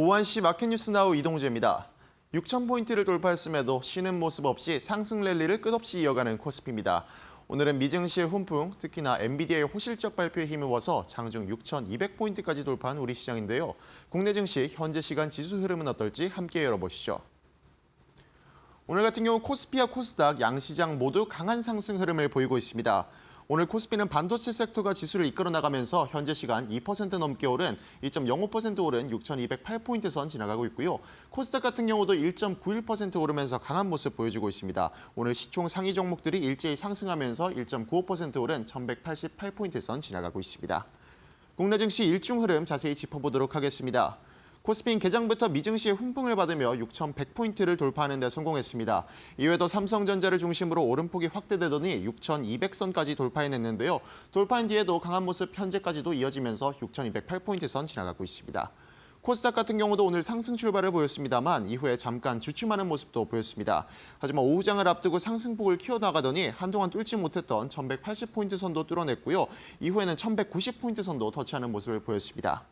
오한시 마켓뉴스나우 이동재입니다. 6,000포인트를 돌파했음에도 쉬는 모습 없이 상승 랠리를 끝없이 이어가는 코스피입니다. 오늘은 미증시의 훈풍, 특히나 엔비디아의 호실적 발표에 힘입어서 장중 6,200포인트까지 돌파한 우리 시장인데요. 국내 증시 현재 시간 지수 흐름은 어떨지 함께 열어보시죠. 오늘 같은 경우 코스피와 코스닥 양시장 모두 강한 상승 흐름을 보이고 있습니다. 오늘 코스피는 반도체 섹터가 지수를 이끌어 나가면서 현재 시간 2% 넘게 오른 2.05% 오른 6,208포인트 선 지나가고 있고요. 코스닥 같은 경우도 1.91% 오르면서 강한 모습 보여주고 있습니다. 오늘 시총 상위 종목들이 일제히 상승하면서 1.95% 오른 1,188포인트 선 지나가고 있습니다. 국내 증시 일중 흐름 자세히 짚어보도록 하겠습니다. 코스피는 개장부터 미증시의 훈풍을 받으며 6,100포인트를 돌파하는 데 성공했습니다. 이외에도 삼성전자를 중심으로 오름폭이 확대되더니 6,200선까지 돌파해냈는데요. 돌파한 뒤에도 강한 모습 현재까지도 이어지면서 6,208포인트 선 지나가고 있습니다. 코스닥 같은 경우도 오늘 상승 출발을 보였습니다만 이후에 잠깐 주춤하는 모습도 보였습니다. 하지만 오후장을 앞두고 상승폭을 키워나가더니 한동안 뚫지 못했던 1,180포인트 선도 뚫어냈고요. 이후에는 1,190포인트 선도 터치하는 모습을 보였습니다.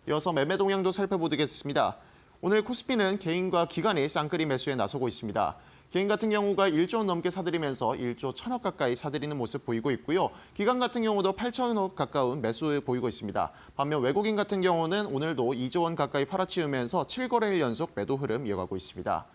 이어서 매매 동향도 살펴보겠습니다. 오늘 코스피는 개인과 기관이 쌍끌이 매수에 나서고 있습니다. 개인 같은 경우가 1조 원 넘게 사들이면서 1조 1,000억 가까이 사들이는 모습 보이고 있고요. 기관 같은 경우도 8천억 가까운 매수 보이고 있습니다. 반면 외국인 같은 경우는 오늘도 2조 원 가까이 팔아치우면서 7거래일 연속 매도 흐름 이어가고 있습니다.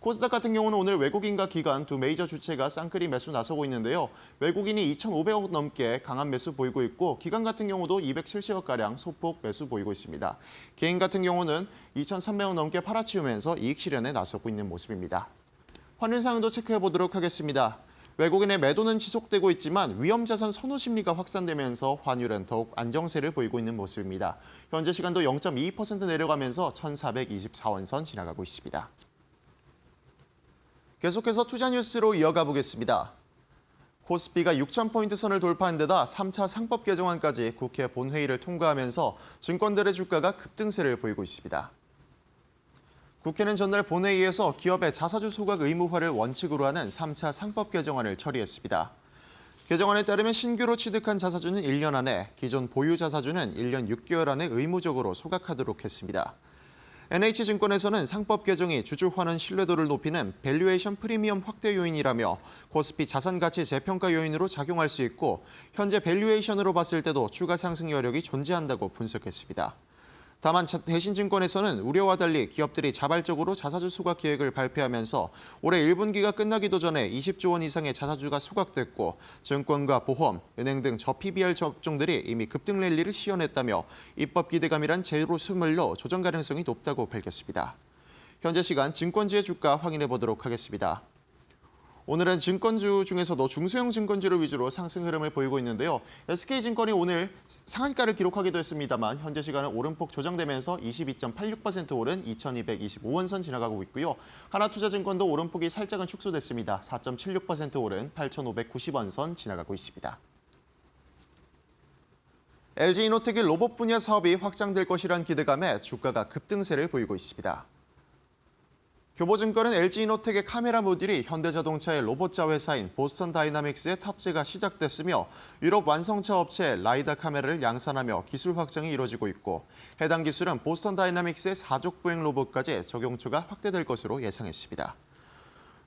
코스닥 같은 경우는 오늘 외국인과 기관 두 메이저 주체가 쌍끌이 매수 나서고 있는데요. 외국인이 2,500억 넘게 강한 매수 보이고 있고 기관 같은 경우도 270억가량 소폭 매수 보이고 있습니다. 개인 같은 경우는 2,300억 넘게 팔아치우면서 이익 실현에 나서고 있는 모습입니다. 환율 상황도 체크해보도록 하겠습니다. 외국인의 매도는 지속되고 있지만 위험자산 선호 심리가 확산되면서 환율은 더욱 안정세를 보이고 있는 모습입니다. 현재 시간도 0.22% 내려가면서 1,424원 선 지나가고 있습니다. 계속해서 투자 뉴스로 이어가 보겠습니다. 코스피가 6,000포인트 선을 돌파한 데다 3차 상법 개정안까지 국회 본회의를 통과하면서 증권들의 주가가 급등세를 보이고 있습니다. 국회는 전날 본회의에서 기업의 자사주 소각 의무화를 원칙으로 하는 3차 상법 개정안을 처리했습니다. 개정안에 따르면 신규로 취득한 자사주는 1년 안에, 기존 보유 자사주는 1년 6개월 안에 의무적으로 소각하도록 했습니다. NH증권에서는 상법 개정이 주주 환원 신뢰도를 높이는 밸류에이션 프리미엄 확대 요인이라며 코스피 자산가치 재평가 요인으로 작용할 수 있고 현재 밸류에이션으로 봤을 때도 추가 상승 여력이 존재한다고 분석했습니다. 다만 대신증권에서는 우려와 달리 기업들이 자발적으로 자사주 소각 계획을 발표하면서 올해 1분기가 끝나기도 전에 20조 원 이상의 자사주가 소각됐고 증권과 보험, 은행 등 저PBR 업종들이 이미 급등 랠리를 시연했다며 입법 기대감이란 제로 스물로 조정 가능성이 높다고 밝혔습니다. 현재 시간 증권주의 주가 확인해 보도록 하겠습니다. 오늘은 증권주 중에서도 중소형 증권주를 위주로 상승 흐름을 보이고 있는데요. SK증권이 오늘 상한가를 기록하기도 했습니다만 현재 시간은 오름폭 조정되면서 22.86% 오른 2,225원 선 지나가고 있고요. 하나투자증권도 오름폭이 살짝은 축소됐습니다. 4.76% 오른 8,590원 선 지나가고 있습니다. LG이노텍의 로봇 분야 사업이 확장될 것이란 기대감에 주가가 급등세를 보이고 있습니다. 교보증권은 LG이노텍의 카메라 모듈이 현대자동차의 로봇자 회사인 보스턴 다이나믹스에 탑재가 시작됐으며 유럽 완성차 업체 라이다 카메라를 양산하며 기술 확장이 이뤄지고 있고 해당 기술은 보스턴 다이나믹스의 사족 보행 로봇까지 적용처가 확대될 것으로 예상했습니다.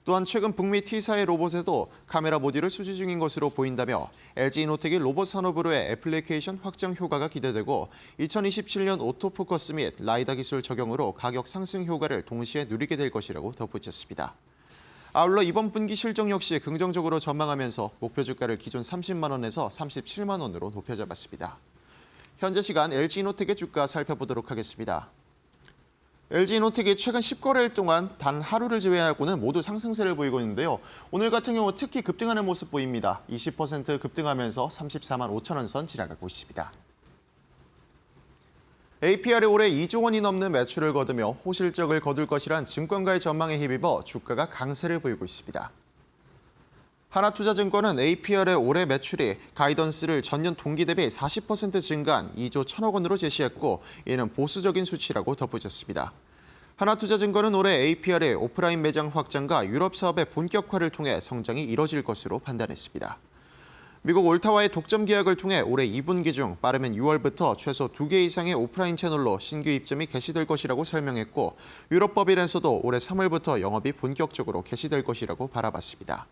또한 최근 북미 T사의 로봇에도 카메라 모듈을 수주 중인 것으로 보인다며 LG이노텍이 로봇 산업으로의 애플리케이션 확장 효과가 기대되고 2027년 오토포커스 및 라이다 기술 적용으로 가격 상승 효과를 동시에 누리게 될 것이라고 덧붙였습니다. 아울러 이번 분기 실적 역시 긍정적으로 전망하면서 목표 주가를 기존 30만 원에서 37만 원으로 높여 잡았습니다. 현재 시간 LG이노텍의 주가 살펴보도록 하겠습니다. LG이노텍이 최근 10거래일 동안 단 하루를 제외하고는 모두 상승세를 보이고 있는데요. 오늘 같은 경우 특히 급등하는 모습 보입니다. 20% 급등하면서 34만 5천 원 선 지나가고 있습니다. APR이 올해 2조 원이 넘는 매출을 거두며 호실적을 거둘 것이란 증권가의 전망에 힘입어 주가가 강세를 보이고 있습니다. 하나투자증권은 APR의 올해 매출이 가이던스를 전년 동기 대비 40% 증가한 2조 1,000억 원으로 제시했고 이는 보수적인 수치라고 덧붙였습니다. 하나투자증권은 올해 APR의 오프라인 매장 확장과 유럽 사업의 본격화를 통해 성장이 이뤄질 것으로 판단했습니다. 미국 올타와의 독점 계약을 통해 올해 2분기 중 빠르면 6월부터 최소 2개 이상의 오프라인 채널로 신규 입점이 개시될 것이라고 설명했고 유럽법인에서도 올해 3월부터 영업이 본격적으로 개시될 것이라고 바라봤습니다.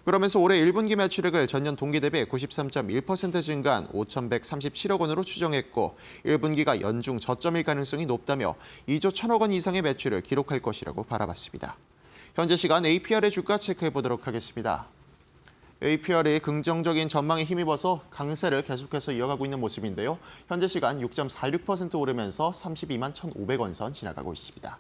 그러면서 올해 1분기 매출액을 전년 동기 대비 93.1% 증가한 5,137억 원으로 추정했고 1분기가 연중 저점일 가능성이 높다며 2조 1,000억 원 이상의 매출을 기록할 것이라고 바라봤습니다. 현재 시간 APR의 주가 체크해 보도록 하겠습니다. APR이 긍정적인 전망에 힘입어서 강세를 계속해서 이어가고 있는 모습인데요. 현재 시간 6.46% 오르면서 32만 1,500원 선 지나가고 있습니다.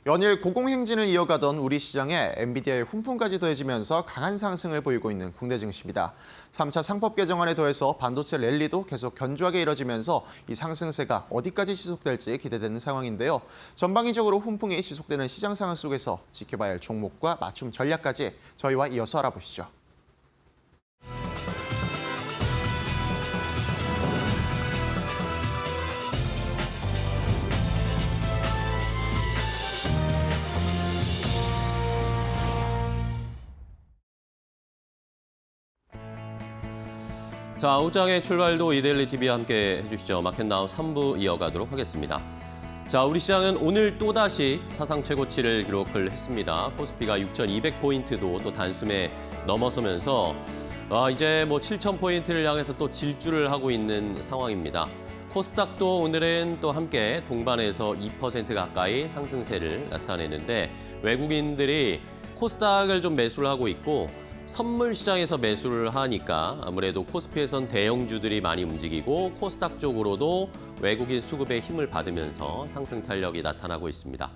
연일 고공행진을 이어가던 우리 시장에 엔비디아의 훈풍까지 더해지면서 강한 상승을 보이고 있는 국내 증시입니다. 3차 상법 개정안에 더해서 반도체 랠리도 계속 견조하게 이뤄지면서 이 상승세가 어디까지 지속될지 기대되는 상황인데요. 전방위적으로 훈풍이 지속되는 시장 상황 속에서 지켜봐야 할 종목과 맞춤 전략까지 저희와 이어서 알아보시죠. 자, 아웃장의 출발도 이데일리 TV와 함께 해주시죠. 마켓나우 3부 이어가도록 하겠습니다. 자, 우리 시장은 오늘 또다시 사상 최고치를 기록을 했습니다. 코스피가 6,200포인트도 또 단숨에 넘어서면서 이제 뭐 7,000포인트를 향해서 또 질주를 하고 있는 상황입니다. 코스닥도 오늘은 또 함께 동반해서 2% 가까이 상승세를 나타내는데 외국인들이 코스닥을 좀 매수를 하고 있고 선물 시장에서 매수를 하니까 아무래도 코스피에선 대형주들이 많이 움직이고 코스닥 쪽으로도 외국인 수급의 힘을 받으면서 상승 탄력이 나타나고 있습니다.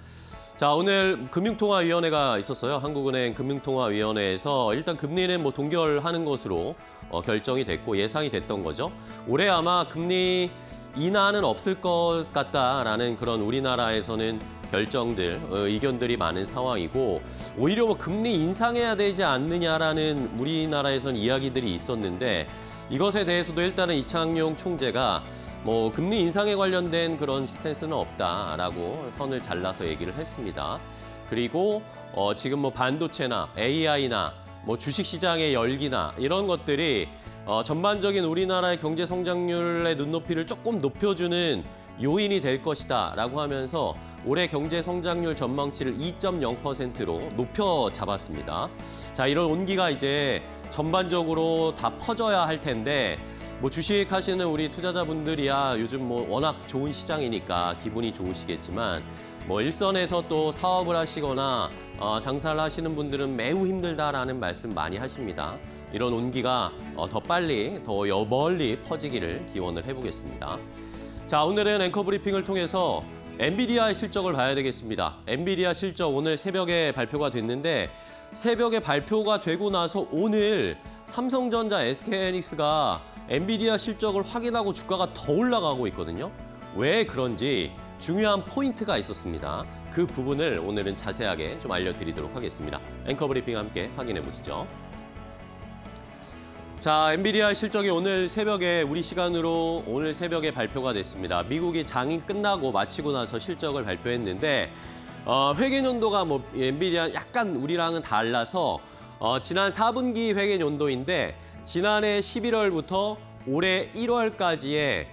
자, 오늘 금융통화위원회가 있었어요. 한국은행 금융통화위원회에서 일단 금리는 뭐 동결하는 것으로 결정이 됐고 예상이 됐던 거죠. 올해 아마 금리 인하는 없을 것 같다라는 그런 우리나라에서는 결정들, 의견들이 많은 상황이고 오히려 뭐 금리 인상해야 되지 않느냐라는 우리나라에선 이야기들이 있었는데 이것에 대해서도 일단은 이창용 총재가 뭐 금리 인상에 관련된 그런 스탠스는 없다라고 선을 잘라서 얘기를 했습니다. 그리고 지금 뭐 반도체나 AI나 뭐 주식시장의 열기나 이런 것들이 전반적인 우리나라의 경제 성장률의 눈높이를 조금 높여주는 요인이 될 것이다 라고 하면서 올해 경제 성장률 전망치를 2.0%로 높여 잡았습니다. 자, 이런 온기가 이제 전반적으로 다 퍼져야 할 텐데 뭐 주식 하시는 우리 투자자분들이야 요즘 뭐 워낙 좋은 시장이니까 기분이 좋으시겠지만 뭐 일선에서 또 사업을 하시거나 장사를 하시는 분들은 매우 힘들다라는 말씀 많이 하십니다. 이런 온기가 더 빨리 더 멀리 퍼지기를 기원을 해보겠습니다. 자, 오늘은 앵커 브리핑을 통해서 엔비디아의 실적을 봐야 되겠습니다. 엔비디아 실적 오늘 새벽에 발표가 됐는데 새벽에 발표가 되고 나서 오늘 삼성전자, SK하이닉스가 엔비디아 실적을 확인하고 주가가 더 올라가고 있거든요. 왜 그런지 중요한 포인트가 있었습니다. 그 부분을 오늘은 자세하게 좀 알려드리도록 하겠습니다. 앵커 브리핑 함께 확인해 보시죠. 자, 엔비디아 실적이 오늘 새벽에 우리 시간으로 오늘 새벽에 발표가 됐습니다. 미국이 장이 끝나고 마치고 나서 실적을 발표했는데 회계 연도가 뭐 엔비디아 약간 우리랑은 달라서 지난 4분기 회계 연도인데 지난해 11월부터 올해 1월까지의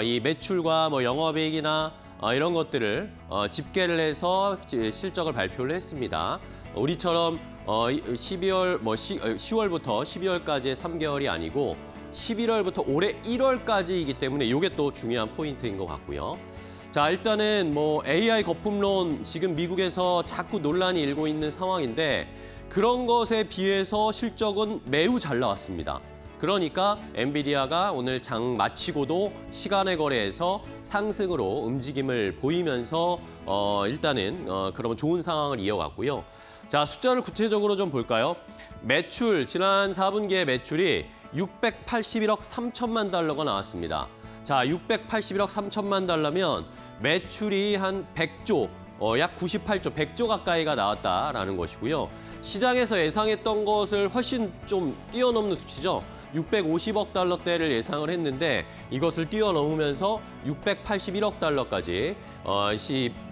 이 매출과 뭐 영업이익이나 이런 것들을 집계를 해서 실적을 발표를 했습니다. 우리처럼 10월부터 12월까지의 3개월이 아니고 11월부터 올해 1월까지이기 때문에 이게 또 중요한 포인트인 것 같고요. 자, 일단은 뭐 AI 거품론 지금 미국에서 자꾸 논란이 일고 있는 상황인데 그런 것에 비해서 실적은 매우 잘 나왔습니다. 그러니까 엔비디아가 오늘 장 마치고도 시간의 거래에서 상승으로 움직임을 보이면서 일단은 그러면 좋은 상황을 이어갔고요. 자, 숫자를 구체적으로 좀 볼까요? 매출, 지난 4분기의 매출이 681억 3천만 달러가 나왔습니다. 자, 681억 3천만 달러면 매출이 한 100조, 약 98조, 100조 가까이가 나왔다라는 것이고요. 시장에서 예상했던 것을 훨씬 좀 뛰어넘는 수치죠. 650억 달러대를 예상을 했는데 이것을 뛰어넘으면서 681억 달러까지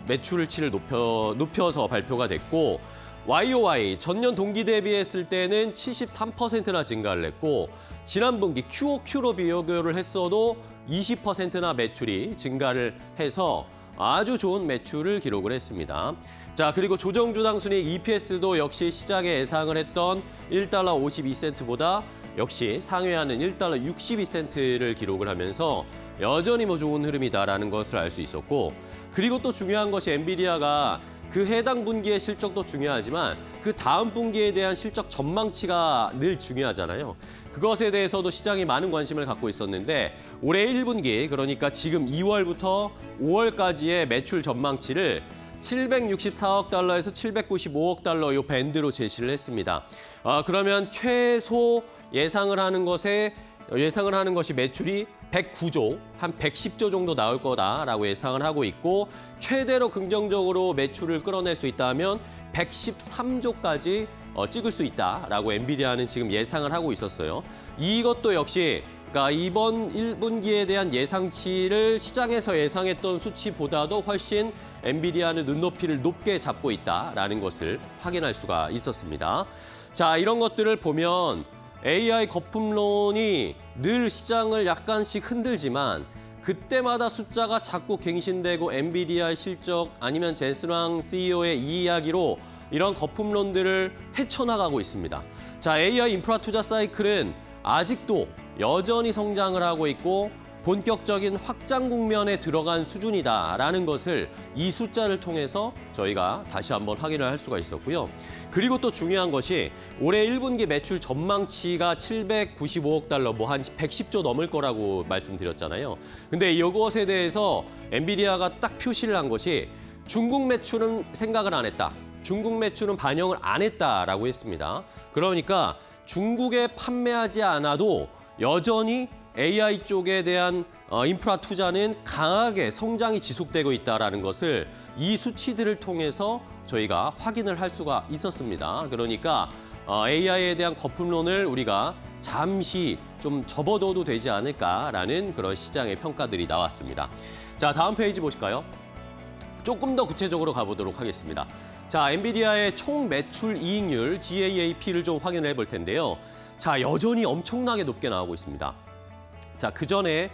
매출치를 높여서 발표가 됐고 YOY 전년 동기 대비했을 때는 73%나 증가를 했고 지난 분기 QOQ로 비교를 했어도 20%나 매출이 증가를 해서 아주 좋은 매출을 기록을 했습니다. 자, 그리고 조정주당 순위 EPS도 역시 시장에 예상을 했던 1달러 52센트보다 역시 상회하는 1달러 62센트를 기록을 하면서 여전히 좋은 흐름이다라는 것을 알 수 있었고, 그리고 또 중요한 것이 엔비디아가 그 해당 분기의 실적도 중요하지만 그 다음 분기에 대한 실적 전망치가 늘 중요하잖아요. 그것에 대해서도 시장이 많은 관심을 갖고 있었는데 올해 1분기, 그러니까 지금 2월부터 5월까지의 매출 전망치를 764억 달러에서 795억 달러 이 밴드로 제시를 했습니다. 그러면 최소 예상을 하는 것이 매출이 109조, 한 110조 정도 나올 거다라고 예상을 하고 있고, 최대로 긍정적으로 매출을 끌어낼 수 있다면 113조까지 찍을 수 있다라고 엔비디아는 지금 예상을 하고 있었어요. 이것도 역시 그러니까 이번 1분기에 대한 예상치를 시장에서 예상했던 수치보다도 훨씬 엔비디아는 눈높이를 높게 잡고 있다라는 것을 확인할 수가 있었습니다. 자, 이런 것들을 보면 AI 거품론이 늘 시장을 약간씩 흔들지만 그때마다 숫자가 자꾸 갱신되고 엔비디아의 실적 아니면 젠슨 황 CEO의 이 이야기로 이런 거품론들을 헤쳐나가고 있습니다. 자, AI 인프라 투자 사이클은 아직도 여전히 성장을 하고 있고 본격적인 확장 국면에 들어간 수준이다라는 것을 이 숫자를 통해서 저희가 다시 한번 확인을 할 수가 있었고요. 그리고 또 중요한 것이 올해 1분기 매출 전망치가 795억 달러, 한 110조 넘을 거라고 말씀드렸잖아요. 근데 이것에 대해서 엔비디아가 딱 표시를 한 것이 중국 매출은 생각을 안 했다. 중국 매출은 반영을 안 했다라고 했습니다. 그러니까 중국에 판매하지 않아도 여전히 AI 쪽에 대한 인프라 투자는 강하게 성장이 지속되고 있다는 것을 이 수치들을 통해서 저희가 확인을 할 수가 있었습니다. 그러니까 AI에 대한 거품론을 우리가 잠시 좀 접어둬도 되지 않을까라는 그런 시장의 평가들이 나왔습니다. 자, 다음 페이지 보실까요? 조금 더 구체적으로 가보도록 하겠습니다. 자, 엔비디아의 총 매출 이익률 GAAP를 좀 확인을 해볼 텐데요. 자, 여전히 엄청나게 높게 나오고 있습니다. 자, 그전에도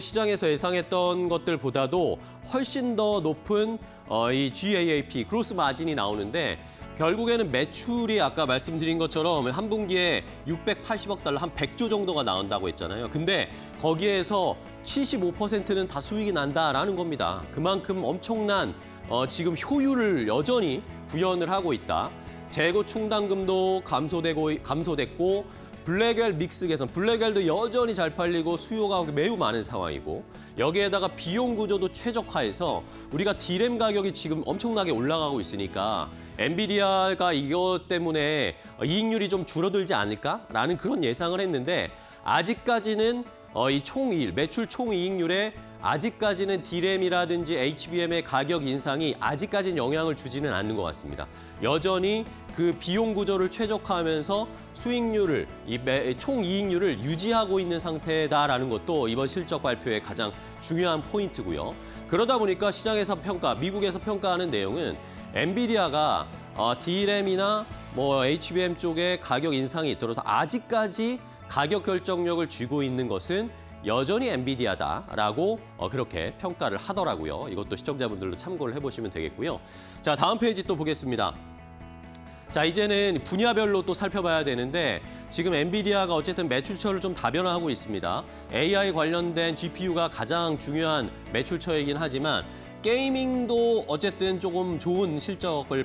시장에서 예상했던 것들보다도 훨씬 더 높은 이 GAAP, 그로스 마진이 나오는데 결국에는 매출이 아까 말씀드린 것처럼 한 분기에 680억 달러, 한 100조 정도가 나온다고 했잖아요. 근데 거기에서 75%는 다 수익이 난다라는 겁니다. 그만큼 엄청난 지금 효율을 여전히 구현을 하고 있다. 재고 충당금도 감소됐고 블랙웰 믹스 개선, 블랙웰도 여전히 잘 팔리고 수요가 매우 많은 상황이고 여기에다가 비용 구조도 최적화해서 우리가 D램 가격이 지금 엄청나게 올라가고 있으니까 엔비디아가 이것 때문에 이익률이 좀 줄어들지 않을까라는 그런 예상을 했는데 아직까지는 이 총이익, 매출 총이익률에 아직까지는 D램이라든지 HBM의 가격 인상이 아직까지는 영향을 주지는 않는 것 같습니다. 여전히 그 비용 구조를 최적화하면서 수익률을, 총이익률을 유지하고 있는 상태다라는 것도 이번 실적 발표의 가장 중요한 포인트고요. 그러다 보니까 시장에서 미국에서 평가하는 내용은 엔비디아가 D램이나 HBM 쪽에 가격 인상이 있더라도 아직까지 가격 결정력을 쥐고 있는 것은 여전히 엔비디아다라고 그렇게 평가를 하더라고요. 이것도 시청자분들도 참고를 해보시면 되겠고요. 자, 다음 페이지 또 보겠습니다. 자, 이제는 분야별로 또 살펴봐야 되는데 지금 엔비디아가 어쨌든 매출처를 좀 다변화하고 있습니다. AI 관련된 GPU가 가장 중요한 매출처이긴 하지만 게이밍도 어쨌든 조금 좋은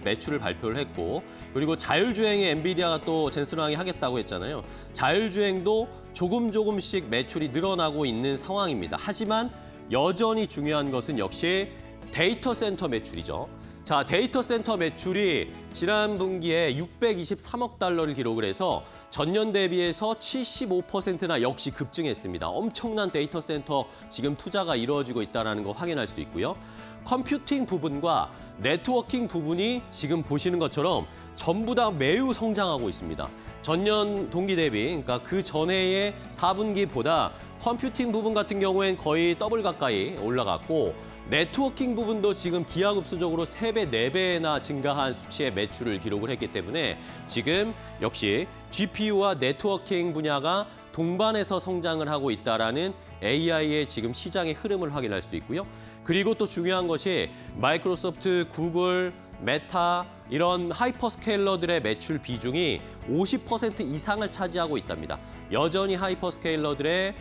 매출을 발표를 했고 그리고 자율주행에 엔비디아가 또 젠슨 황이 하겠다고 했잖아요. 자율주행도 조금씩 매출이 늘어나고 있는 상황입니다. 하지만 여전히 중요한 것은 역시 데이터 센터 매출이죠. 자, 데이터 센터 매출이 지난 분기에 623억 달러를 기록을 해서 전년 대비해서 75%나 역시 급증했습니다. 엄청난 데이터 센터 지금 투자가 이루어지고 있다는 거 확인할 수 있고요. 컴퓨팅 부분과 네트워킹 부분이 지금 보시는 것처럼 전부 다 매우 성장하고 있습니다. 전년 동기 대비, 그러니까 그 전해의 4분기보다 컴퓨팅 부분 같은 경우엔 거의 더블 가까이 올라갔고 네트워킹 부분도 지금 기하급수적으로 3배, 4배나 증가한 수치의 매출을 기록을 했기 때문에 지금 역시 GPU와 네트워킹 분야가 동반해서 성장을 하고 있다라는 AI의 지금 시장의 흐름을 확인할 수 있고요. 그리고 또 중요한 것이 마이크로소프트, 구글, 메타 이런 하이퍼스케일러들의 매출 비중이 50% 이상을 차지하고 있답니다. 여전히 하이퍼스케일러들의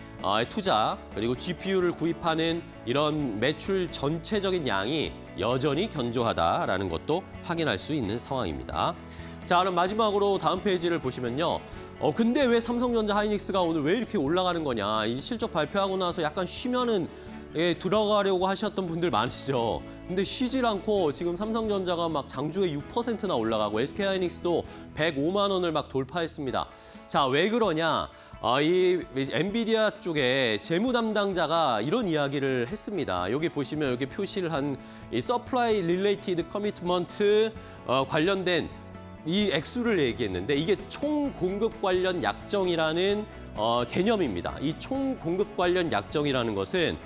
투자 그리고 GPU를 구입하는 이런 매출 전체적인 양이 여전히 견조하다라는 것도 확인할 수 있는 상황입니다. 자, 그럼 마지막으로 다음 페이지를 보시면요. 근데 왜 삼성전자 하이닉스가 오늘 왜 이렇게 올라가는 거냐. 이 실적 발표하고 나서 약간 쉬면은 들어가려고 하셨던 분들 많으시죠. 근데 쉬질 않고 지금 삼성전자가 막 장주에 6%나 올라가고 SK하이닉스도 105만 원을 막 돌파했습니다. 자, 왜 그러냐? 이 엔비디아 쪽에 재무 담당자가 이런 이야기를 했습니다. 여기 보시면 여기 표시를 한 이 서플라이 릴레이티드 커미트먼트 관련된 이 액수를 얘기했는데 이게 총 공급 관련 약정이라는 개념입니다. 이 총 공급 관련 약정이라는 것은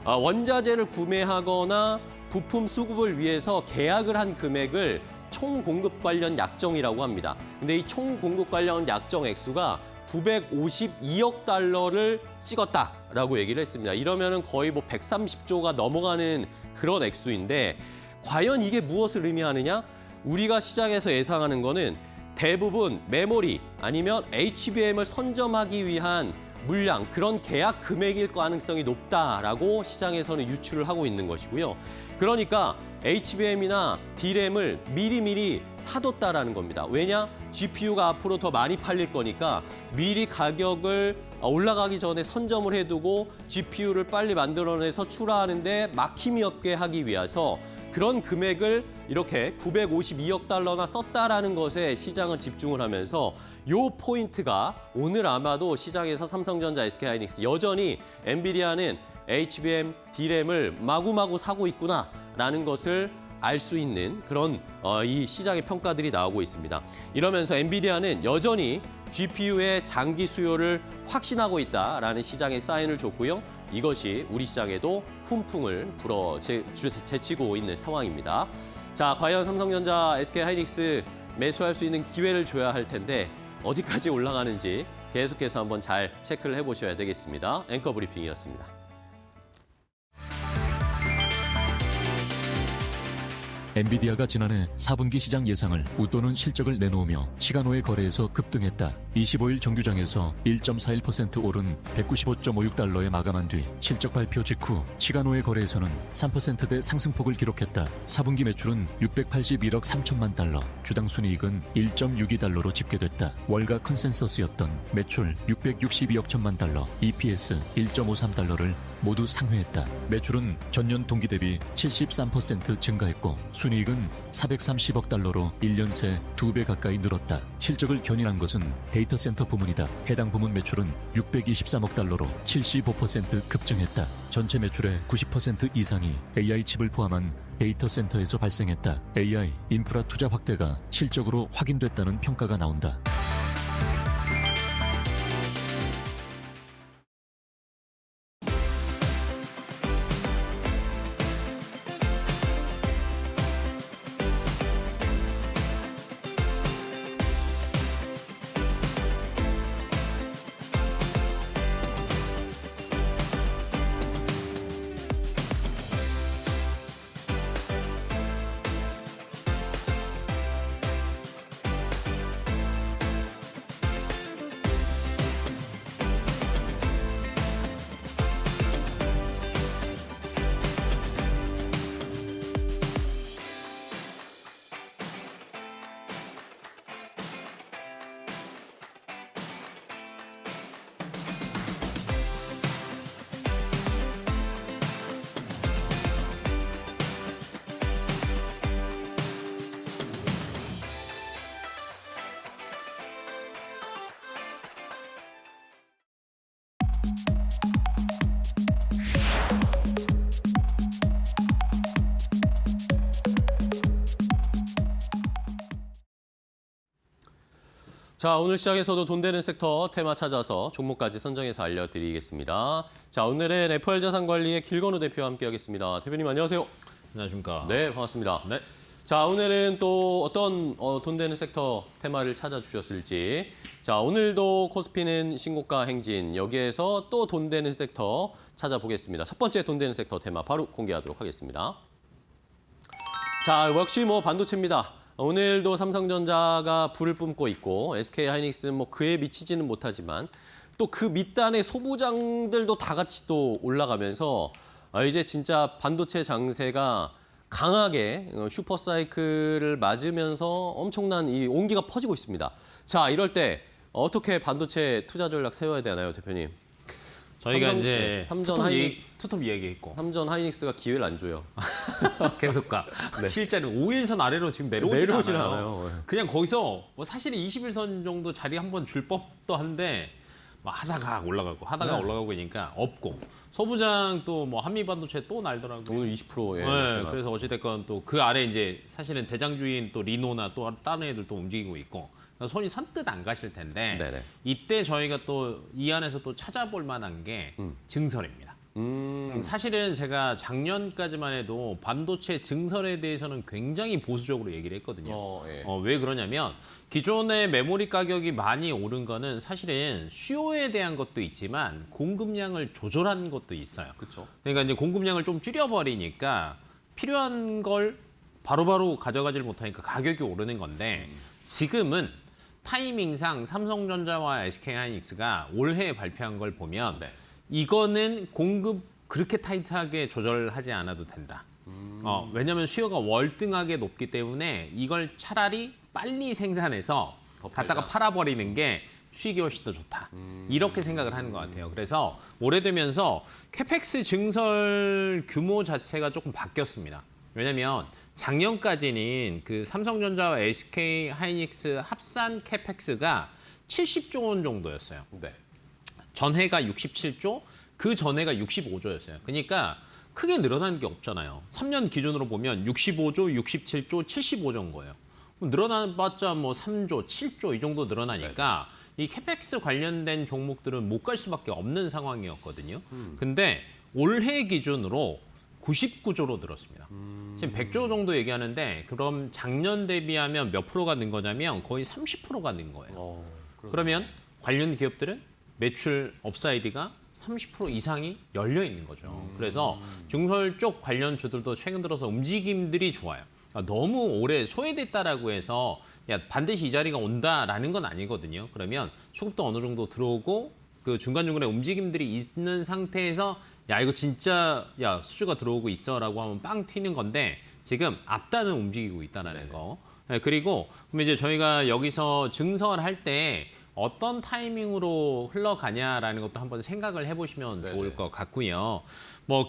원자재를 구매하거나 부품 수급을 위해서 계약을 한 금액을 총 공급 관련 약정이라고 합니다. 근데 이 총 공급 관련 약정 액수가 952억 달러를 찍었다라고 얘기를 했습니다. 이러면은 거의 뭐 130조가 넘어가는 그런 액수인데 과연 이게 무엇을 의미하느냐? 우리가 시장에서 예상하는 거는 대부분 메모리 아니면 HBM을 선점하기 위한 물량, 그런 계약 금액일 가능성이 높다라고 시장에서는 유추를 하고 있는 것이고요. 그러니까 HBM이나 D램을 미리미리 사뒀다라는 겁니다. 왜냐? GPU가 앞으로 더 많이 팔릴 거니까 미리 가격을 올라가기 전에 선점을 해두고 GPU를 빨리 만들어내서 출하하는데 막힘이 없게 하기 위해서 그런 금액을 이렇게 952억 달러나 썼다라는 것에 시장은 집중을 하면서 요 포인트가 오늘 아마도 시장에서 삼성전자, SK하이닉스 여전히 엔비디아는 HBM, D램을 마구마구 사고 있구나라는 것을 알 수 있는 그런 이 시장의 평가들이 나오고 있습니다. 이러면서 엔비디아는 여전히 GPU의 장기 수요를 확신하고 있다라는 시장의 사인을 줬고요. 이것이 우리 시장에도 훈풍을 제치고 있는 상황입니다. 자, 과연 삼성전자, SK하이닉스 매수할 수 있는 기회를 줘야 할 텐데 어디까지 올라가는지 계속해서 한번 잘 체크를 해보셔야 되겠습니다. 앵커 브리핑이었습니다. 엔비디아가 지난해 4분기 시장 예상을 웃도는 실적을 내놓으며 시간호의 거래에서 급등했다. 25일 정규장에서 1.41% 오른 195.56달러에 마감한 뒤 실적 발표 직후 시간호의 거래에서는 3%대 상승폭을 기록했다. 4분기 매출은 681억 3천만 달러, 주당 순이익은 1.62달러로 집계됐다. 월가 컨센서스였던 매출 662억 천만 달러, EPS 1.53달러를 모두 상회했다. 매출은 전년 동기 대비 73% 증가했고 순이익은 430억 달러로 1년 새 2배 가까이 늘었다. 실적을 견인한 것은 데이터 센터 부문이다. 해당 부문 매출은 623억 달러로 75% 급증했다. 전체 매출의 90% 이상이 AI 칩을 포함한 데이터 센터에서 발생했다. AI 인프라 투자 확대가 실적으로 확인됐다는 평가가 나온다. 자, 오늘 시장에서도 돈 되는 섹터 테마 찾아서 종목까지 선정해서 알려드리겠습니다. 자, 오늘은 FR자산관리의 길건우 대표와 함께하겠습니다. 대표님 안녕하세요. 안녕하십니까. 네, 반갑습니다. 네. 자, 오늘은 또 어떤 돈 되는 섹터 테마를 찾아주셨을지. 자, 오늘도 코스피는 신고가 행진. 여기에서 또 돈 되는 섹터 찾아보겠습니다. 첫 번째 돈 되는 섹터 테마 바로 공개하도록 하겠습니다. 자, 역시 반도체입니다. 오늘도 삼성전자가 불을 뿜고 있고 SK하이닉스는 그에 미치지는 못하지만 또 그 밑단의 소부장들도 다 같이 또 올라가면서 이제 진짜 반도체 장세가 강하게 슈퍼사이클을 맞으면서 엄청난 이 온기가 퍼지고 있습니다. 자, 이럴 때 어떻게 반도체 투자 전략 세워야 되나요, 대표님? 저희가 이제 투톱 얘기했고 삼전 하이닉스가 기회를 안 줘요. 계속가 실제로 5일선 아래로 지금 내려오질 내려오질 않아요. 않아요. 그냥 거기서 사실은 21선 정도 자리 한번 줄 법도 한데 하다가 올라가고 올라가고 있으니까 없고 소부장 또 한미반도체 또 날더라고요. 오늘 20%예. 네, 그래서 어찌됐건 또 그 아래 이제 사실은 대장주인 또 리노나 또 다른 애들 또 움직이고 있고 손이 선뜻 안 가실 텐데 네네. 이때 저희가 또 이 안에서 또 찾아볼 만한 게 증설입니다. 사실은 제가 작년까지만 해도 반도체 증설에 대해서는 굉장히 보수적으로 얘기를 했거든요. 예. 왜 그러냐면 기존의 메모리 가격이 많이 오른 거는 사실은 수요에 대한 것도 있지만 공급량을 조절한 것도 있어요. 그렇죠. 그러니까 이제 공급량을 좀 줄여버리니까 필요한 걸 바로바로 가져가질 못하니까 가격이 오르는 건데 지금은 타이밍상 삼성전자와 SK하이닉스가 올해 발표한 걸 보면 네. 이거는 공급 그렇게 타이트하게 조절하지 않아도 된다. 왜냐하면 수요가 월등하게 높기 때문에 이걸 차라리 빨리 생산해서 갖다가 팔아버리는 게 수익이 훨씬 더 좋다. 이렇게 생각을 하는 것 같아요. 그래서 오래되면서 캐펙스 증설 규모 자체가 조금 바뀌었습니다. 왜냐하면 작년까지는 그 삼성전자와 SK하이닉스 합산 캐펙스가 70조 원 정도였어요. 네. 전해가 67조, 그 전해가 65조였어요. 그러니까 크게 늘어난 게 없잖아요. 3년 기준으로 보면 65조, 67조, 75조인 거예요. 늘어나봤자 3조, 7조 이 정도 늘어나니까 이 캐펙스 관련된 종목들은 못 갈 수밖에 없는 상황이었거든요. 근데 올해 기준으로 99조로 늘었습니다. 지금 100조 정도 얘기하는데 그럼 작년 대비하면 몇 프로가 는 거냐면 거의 30%가 는 거예요. 그러면 관련 기업들은 매출 업사이드가 30% 이상이 열려 있는 거죠. 그래서 증설 쪽 관련주들도 최근 들어서 움직임들이 좋아요. 너무 오래 소외됐다라고 해서 반드시 이 자리가 온다라는 건 아니거든요. 그러면 수급도 어느 정도 들어오고 그 중간중간에 움직임들이 있는 상태에서 이거 진짜 수주가 들어오고 있어라고 하면 빵 튀는 건데 지금 앞단은 움직이고 있다는 거. 네, 그리고 그럼 이제 저희가 여기서 증설할 때 어떤 타이밍으로 흘러가냐라는 것도 한번 생각을 해보시면 좋을 것 같고요.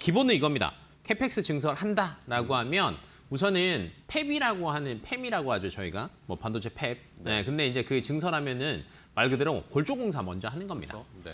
기본은 이겁니다. 캐펙스 증설한다라고 하면 우선은 팹이라고 하죠 저희가 반도체 팹. 네, 근데 이제 그 증설하면은 말 그대로 골조공사 먼저 하는 겁니다. 네.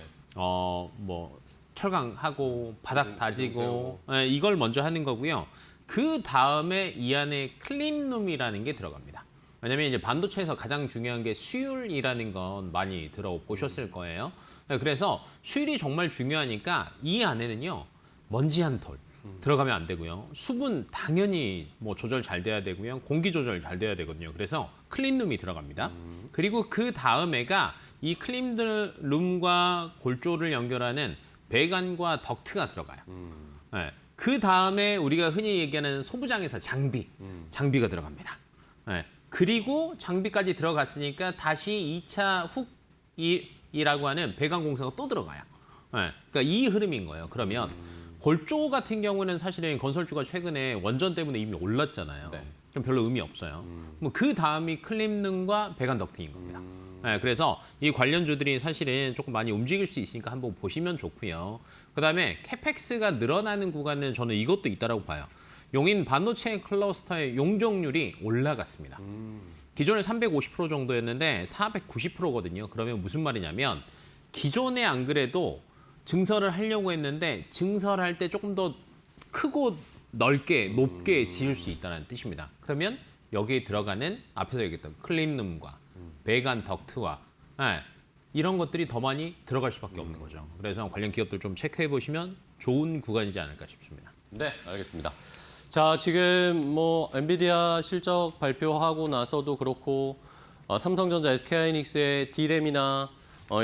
철강하고 바닥 다지고 이걸 먼저 하는 거고요. 그 다음에 이 안에 클린룸이라는 게 들어갑니다. 왜냐하면 이제 반도체에서 가장 중요한 게 수율이라는 건 많이 들어보셨을 거예요. 그래서 수율이 정말 중요하니까 이 안에는요 먼지 한 톨 들어가면 안 되고요. 수분 당연히 조절 잘 돼야 되고요. 공기 조절 잘 돼야 되거든요. 그래서 클린룸이 들어갑니다. 그리고 그 다음에가 이 클린룸과 골조를 연결하는 배관과 덕트가 들어가요. 네. 그 다음에 우리가 흔히 얘기하는 소부장에서 장비가 들어갑니다. 네. 그리고 장비까지 들어갔으니까 다시 2차 훅이라고 하는 배관 공사가 또 들어가요. 네. 그러니까 이 흐름인 거예요. 그러면 골조 같은 경우는 사실은 건설주가 최근에 원전 때문에 이미 올랐잖아요. 네. 그럼 별로 의미 없어요. 그 다음이 클린룸과 배관 덕트인 겁니다. 네, 그래서 이 관련주들이 사실은 조금 많이 움직일 수 있으니까 한번 보시면 좋고요. 그다음에 캐펙스가 늘어나는 구간은 저는 이것도 있다라고 봐요. 용인 반도체 클러스터의 용적률이 올라갔습니다. 기존에 350% 정도였는데 490%거든요. 그러면 무슨 말이냐면 기존에 안 그래도 증설을 하려고 했는데 증설할 때 조금 더 크고 넓게 높게 지을 수 있다는 뜻입니다. 그러면 여기에 들어가는 앞에서 얘기했던 클린룸과 배관 덕트와 이런 것들이 더 많이 들어갈 수밖에 없는 거죠. 그래서 관련 기업들 좀 체크해 보시면 좋은 구간이지 않을까 싶습니다. 네, 알겠습니다. 자, 지금 뭐 엔비디아 실적 발표하고 나서도 그렇고 삼성전자, SK하이닉스의 D램이나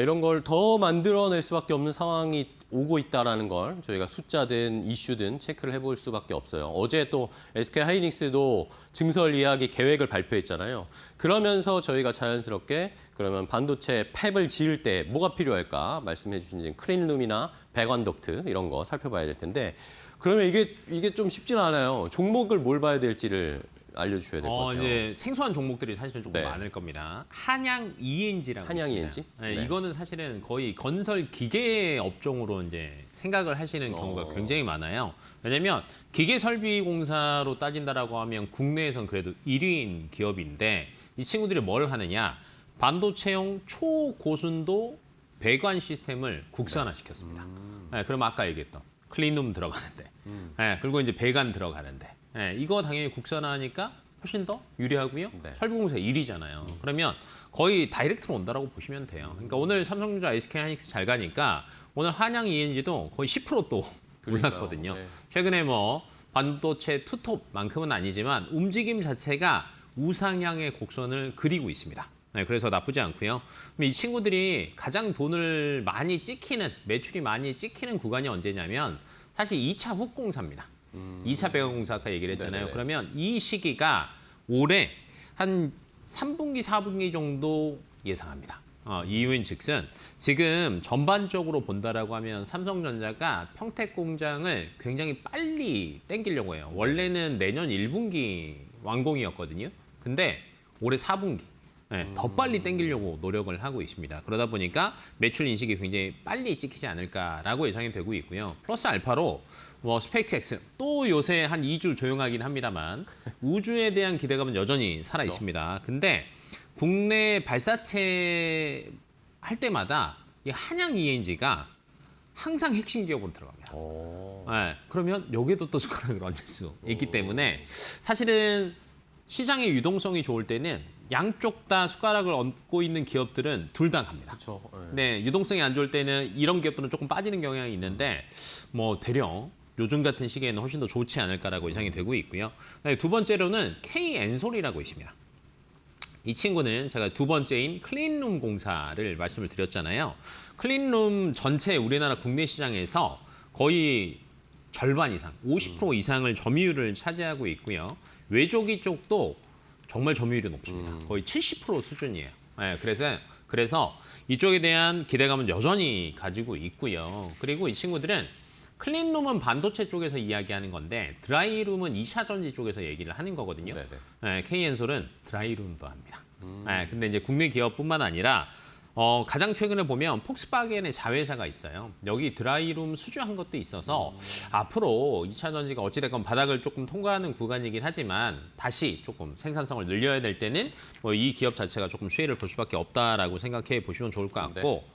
이런 걸 더 만들어낼 수밖에 없는 상황이 오고 있다라는 걸 저희가 숫자든 이슈든 체크를 해볼 수밖에 없어요. 어제 또 SK하이닉스도 증설 이야기 계획을 발표했잖아요. 그러면서 저희가 자연스럽게 그러면 반도체 팹을 지을 때 뭐가 필요할까 말씀해 주신 클린룸이나 배관 덕트 이런 거 살펴봐야 될 텐데 그러면 이게 좀 쉽진 않아요. 종목을 뭘 봐야 될지를 알려주셔야 될 것 같아요. 이제 생소한 종목들이 사실은 조금 네. 많을 겁니다. 한양 ENG라고 한양 있습니다. ENG? 네, 네. 이거는 사실은 거의 건설 기계 업종으로 이제 생각을 하시는 경우가 굉장히 많아요. 왜냐하면 기계 설비 공사로 따진다라고 하면 국내에선 그래도 1위인 기업인데 이 친구들이 뭘 하느냐? 반도체용 초고순도 배관 시스템을 국산화시켰습니다. 네, 그럼 아까 얘기했던 클린룸 들어가는데, 네, 그리고 이제 배관 들어가는데, 네, 이거 당연히 국산화하니까 훨씬 더 유리하고요. 네. 설비공사 1위잖아요. 그러면 거의 다이렉트로 온다라고 보시면 돼요. 그러니까 오늘 삼성전자, SK하이닉스 잘 가니까 오늘 한양 ENG도 거의 10%또 올랐거든요. 네. 최근에 뭐 반도체 투톱만큼은 아니지만 움직임 자체가 우상향의 곡선을 그리고 있습니다. 네, 그래서 나쁘지 않고요. 그럼 이 친구들이 가장 돈을 많이 찍히는, 매출이 많이 찍히는 구간이 언제냐면 사실 2차 훅공사입니다. 2차 배관공사 아까 얘기를 했잖아요. 네네. 그러면 이 시기가 올해 한 3분기, 4분기 정도 예상합니다. 이유인 즉슨 지금 전반적으로 본다라고 하면 삼성전자가 평택 공장을 굉장히 빨리 땡기려고 해요. 원래는 내년 1분기 완공이었거든요. 근데 올해 4분기. 네, 더 빨리 땡기려고 노력을 하고 있습니다. 그러다 보니까 매출 인식이 굉장히 빨리 찍히지 않을까라고 예상이 되고 있고요. 플러스 알파로 뭐 스페이스X 또 요새 한 2주 조용하긴 합니다만 우주에 대한 기대감은 여전히 살아 있습니다. 근데 국내 발사체 할 때마다 이 한양 ENG가 항상 핵심 기업으로 들어갑니다. 네, 그러면 여기에도 또 숟가락을 얹을 수 있기 때문에 사실은 시장의 유동성이 좋을 때는 양쪽 다 숟가락을 얹고 있는 기업들은 둘 다 갑니다. 그렇죠. 네, 유동성이 안 좋을 때는 이런 기업들은 조금 빠지는 경향이 있는데 뭐 대령 요즘 같은 시기에는 훨씬 더 좋지 않을까라고 예상이 되고 있고요. 네, 두 번째로는 K엔솔이라고 있습니다. 이 친구는 제가 두 번째인 클린룸 공사를 말씀을 드렸잖아요. 클린룸 전체 우리나라 국내 시장에서 거의 절반 이상, 50% 이상을 점유율을 차지하고 있고요. 외조기 쪽도 정말 점유율이 높습니다. 거의 70% 수준이에요. 네, 그래서 이쪽에 대한 기대감은 여전히 가지고 있고요. 그리고 이 친구들은 클린룸은 반도체 쪽에서 이야기하는 건데 드라이룸은 2차 전지 쪽에서 얘기를 하는 거거든요. 네네. 네, K엔솔은 드라이룸도 합니다. 네, 근데 이제 국내 기업뿐만 아니라 가장 최근에 보면 폭스바겐의 자회사가 있어요. 여기 드라이룸 수주한 것도 있어서 앞으로 2차 전지가 어찌됐건 바닥을 조금 통과하는 구간이긴 하지만 다시 조금 생산성을 늘려야 될 때는 뭐 이 기업 자체가 조금 수혜를 볼 수밖에 없다라고 생각해 보시면 좋을 것 같고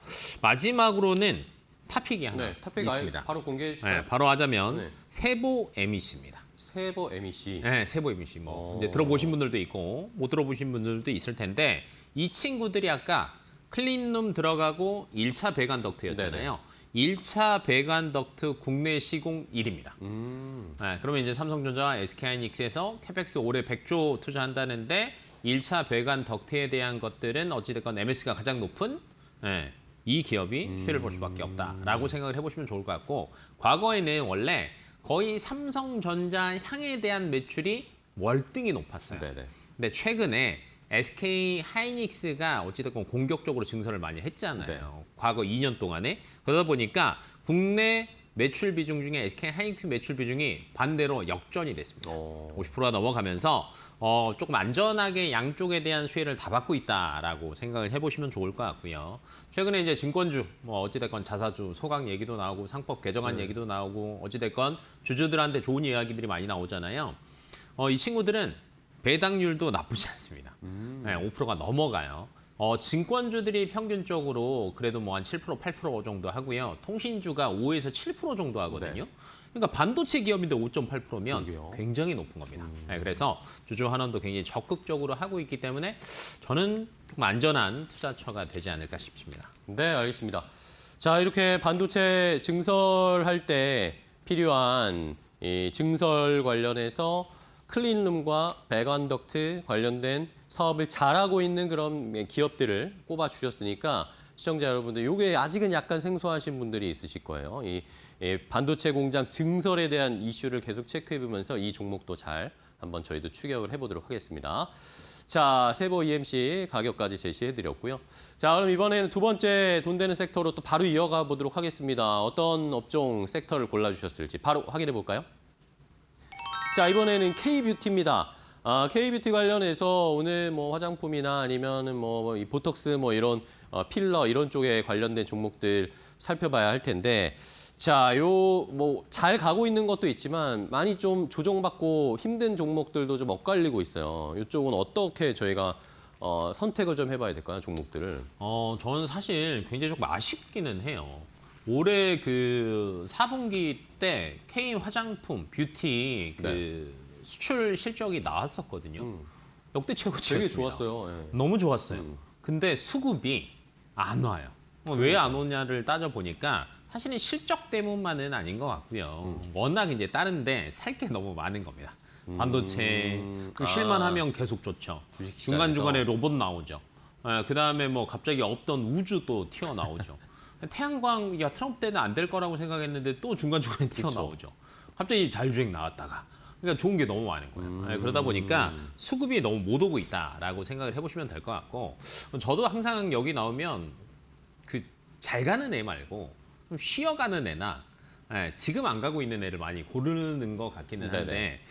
마지막으로는 탑픽이 하나 네, 탑픽 있습니다. 바로 공개해 주시죠. 네, 바로 하자면 네. 세보 MEC입니다. 세보 MEC. 네, 세보 MEC 뭐 이제 들어보신 분들도 있고 못 들어보신 분들도 있을 텐데 이 친구들이 아까 클린룸 들어가고 1차 배관 덕트였잖아요. 1차 배관 덕트 국내 시공 1위입니다. 네, 그러면 이제 삼성전자, SK하이닉스에서 캐펙스 올해 100조 투자한다는데 1차 배관 덕트에 대한 것들은 어찌됐건 MS가 가장 높은 이 기업이 수혜를 볼 수밖에 없다라고 생각을 해보시면 좋을 것 같고 과거에는 원래 거의 삼성전자 향에 대한 매출이 월등히 높았어요. 네네. 근데 최근에 SK 하이닉스가 어찌됐건 공격적으로 증설을 많이 했잖아요. 네. 과거 2년 동안에. 그러다 보니까 국내 매출 비중 중에 SK 하이닉스 매출 비중이 반대로 역전이 됐습니다. 50%가 넘어가면서 조금 안전하게 양쪽에 대한 수혜를 다 받고 있다라고 생각을 해보시면 좋을 것 같고요. 최근에 이제 증권주, 뭐 어찌됐건 자사주 소강 얘기도 나오고 상법 개정안 얘기도 나오고 어찌됐건 주주들한테 좋은 이야기들이 많이 나오잖아요. 이 친구들은 배당률도 나쁘지 않습니다. 네, 5%가 넘어가요. 증권주들이 평균적으로 그래도 뭐 한 7%, 8% 정도 하고요. 통신주가 5에서 7% 정도 하거든요. 그러니까 반도체 기업인데 5.8%면 그러게요. 굉장히 높은 겁니다. 네, 그래서 주주환원도 굉장히 적극적으로 하고 있기 때문에 저는 좀 안전한 투자처가 되지 않을까 싶습니다. 네, 알겠습니다. 자, 이렇게 반도체 증설할 때 필요한 이 증설 관련해서 클린룸과 배관덕트 관련된 사업을 잘하고 있는 그런 기업들을 꼽아 주셨으니까 시청자 여러분들, 이게 아직은 약간 생소하신 분들이 있으실 거예요. 이 반도체 공장 증설에 대한 이슈를 계속 체크해보면서 이 종목도 잘 한번 저희도 추격을 해보도록 하겠습니다. 자, 세보 EMC 가격까지 제시해드렸고요. 자, 그럼 이번에는 두 번째 돈 되는 섹터로 또 바로 이어가 보도록 하겠습니다. 어떤 업종 섹터를 골라주셨을지 바로 확인해 볼까요? 자, 이번에는 K뷰티입니다. K뷰티 관련해서 오늘 뭐 화장품이나 아니면은 뭐 이 보톡스 뭐 이런 필러 이런 쪽에 관련된 종목들 살펴봐야 할 텐데, 자, 요 뭐 잘 가고 있는 것도 있지만 많이 좀 조정받고 힘든 종목들도 좀 엇갈리고 있어요. 이쪽은 어떻게 저희가 선택을 좀 해봐야 될까요, 종목들을? 저는 사실 굉장히 조금 아쉽기는 해요. 올해 그 4분기 때 K 화장품, 뷰티 그 수출 실적이 나왔었거든요. 역대 최고치였습니다. 되게 좋았어요. 예. 너무 좋았어요. 근데 수급이 안 와요. 왜 안 오냐를 따져보니까 사실은 실적 때문만은 아닌 것 같고요. 워낙 이제 다른데 살 게 너무 많은 겁니다. 반도체 실만하면 계속 좋죠. 주식시장에서. 중간중간에 로봇 나오죠. 그다음에 뭐 갑자기 없던 우주 또 튀어나오죠. 태양광, 야, 트럼프 때는 안 될 거라고 생각했는데 또 중간중간에 튀어나오죠. 갑자기 자율주행 나왔다가. 그러니까 좋은 게 너무 많은 거예요. 그러다 보니까 수급이 너무 못 오고 있다라고 생각을 해보시면 될 것 같고, 저도 항상 여기 나오면 그 잘 가는 애 말고 좀 쉬어가는 애나 지금 안 가고 있는 애를 많이 고르는 것 같기는 한데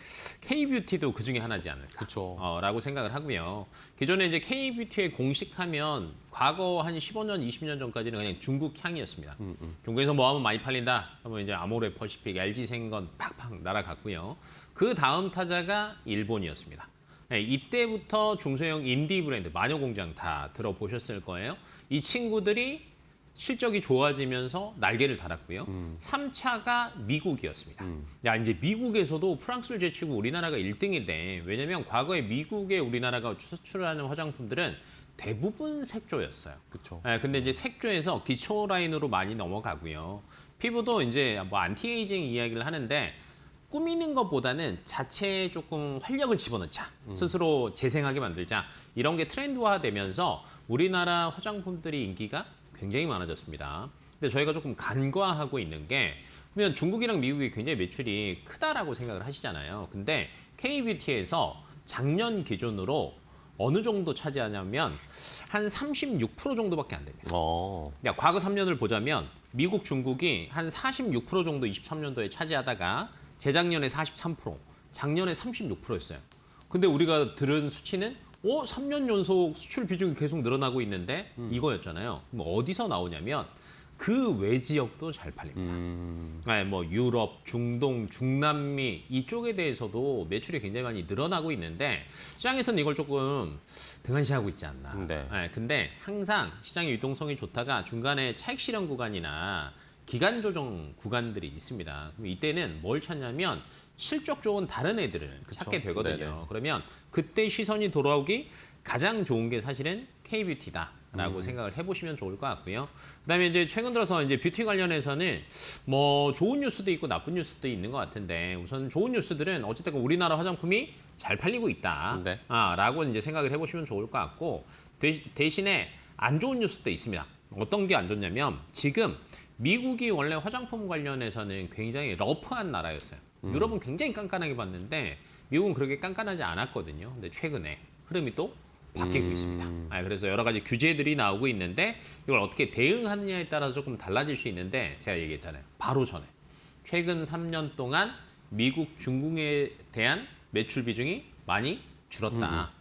K뷰티도 그 중에 하나지 않을까 그쵸. 라고 생각을 하고요. 기존에 이제 K뷰티의 공식하면 과거 한 15년, 20년 전까지는 그냥 중국 향이었습니다. 중국에서 뭐 하면 많이 팔린다 하면 이제 아모레 퍼시픽, LG생건 팍팍 날아갔고요. 그 다음 타자가 일본이었습니다. 이때부터 중소형 인디 브랜드, 마녀공장 다 들어보셨을 거예요. 이 친구들이 실적이 좋아지면서 날개를 달았고요. 3차가 미국이었습니다. 야, 이제 미국에서도 프랑스를 제치고 우리나라가 1등이래. 왜냐면 과거에 미국에 우리나라가 수출하는 화장품들은 대부분 색조였어요. 그렇죠. 근데 이제 색조에서 기초 라인으로 많이 넘어가고요. 피부도 이제 뭐 안티에이징 이야기를 하는데 꾸미는 것보다는 자체에 조금 활력을 집어넣자. 스스로 재생하게 만들자. 이런 게 트렌드화되면서 우리나라 화장품들이 인기가 굉장히 많아졌습니다. 근데 저희가 조금 간과하고 있는 게, 그러면 중국이랑 미국이 굉장히 매출이 크다라고 생각을 하시잖아요. 근데 K뷰티에서 작년 기준으로 어느 정도 차지하냐면 한 36% 정도밖에 안 됩니다. 그러니까 과거 3년을 보자면 미국, 중국이 한 46% 정도 23년도에 차지하다가 재작년에 43%, 작년에 36%였어요. 근데 우리가 들은 수치는 3년 연속 수출 비중이 계속 늘어나고 있는데 이거였잖아요. 그럼 어디서 나오냐면 그 외 지역도 잘 팔립니다. 뭐 유럽, 중동, 중남미 이쪽에 대해서도 매출이 굉장히 많이 늘어나고 있는데 시장에서는 이걸 조금 등한시하고 있지 않나. 근데 항상 시장의 유동성이 좋다가 중간에 차익 실현 구간이나 기간 조정 구간들이 있습니다. 그럼 이때는 뭘 찾냐면 실적 좋은 다른 애들을 찾게 되거든요. 네네. 그러면 그때 시선이 돌아오기 가장 좋은 게 사실은 K뷰티다라고 생각을 해보시면 좋을 것 같고요. 그다음에 이제 최근 들어서 이제 뷰티 관련해서는 뭐 좋은 뉴스도 있고 나쁜 뉴스도 있는 것 같은데, 우선 좋은 뉴스들은 어쨌든 우리나라 화장품이 잘 팔리고 있다. 네. 라고 이제 생각을 해보시면 좋을 것 같고, 대신에 안 좋은 뉴스도 있습니다. 어떤 게 안 좋냐면 지금 미국이 원래 화장품 관련해서는 굉장히 러프한 나라였어요. 유럽은 굉장히 깐깐하게 봤는데 미국은 그렇게 깐깐하지 않았거든요. 근데 최근에 흐름이 또 바뀌고 있습니다. 그래서 여러 가지 규제들이 나오고 있는데 이걸 어떻게 대응하느냐에 따라서 조금 달라질 수 있는데, 제가 얘기했잖아요. 바로 전에 최근 3년 동안 미국, 중국에 대한 매출 비중이 많이 줄었다.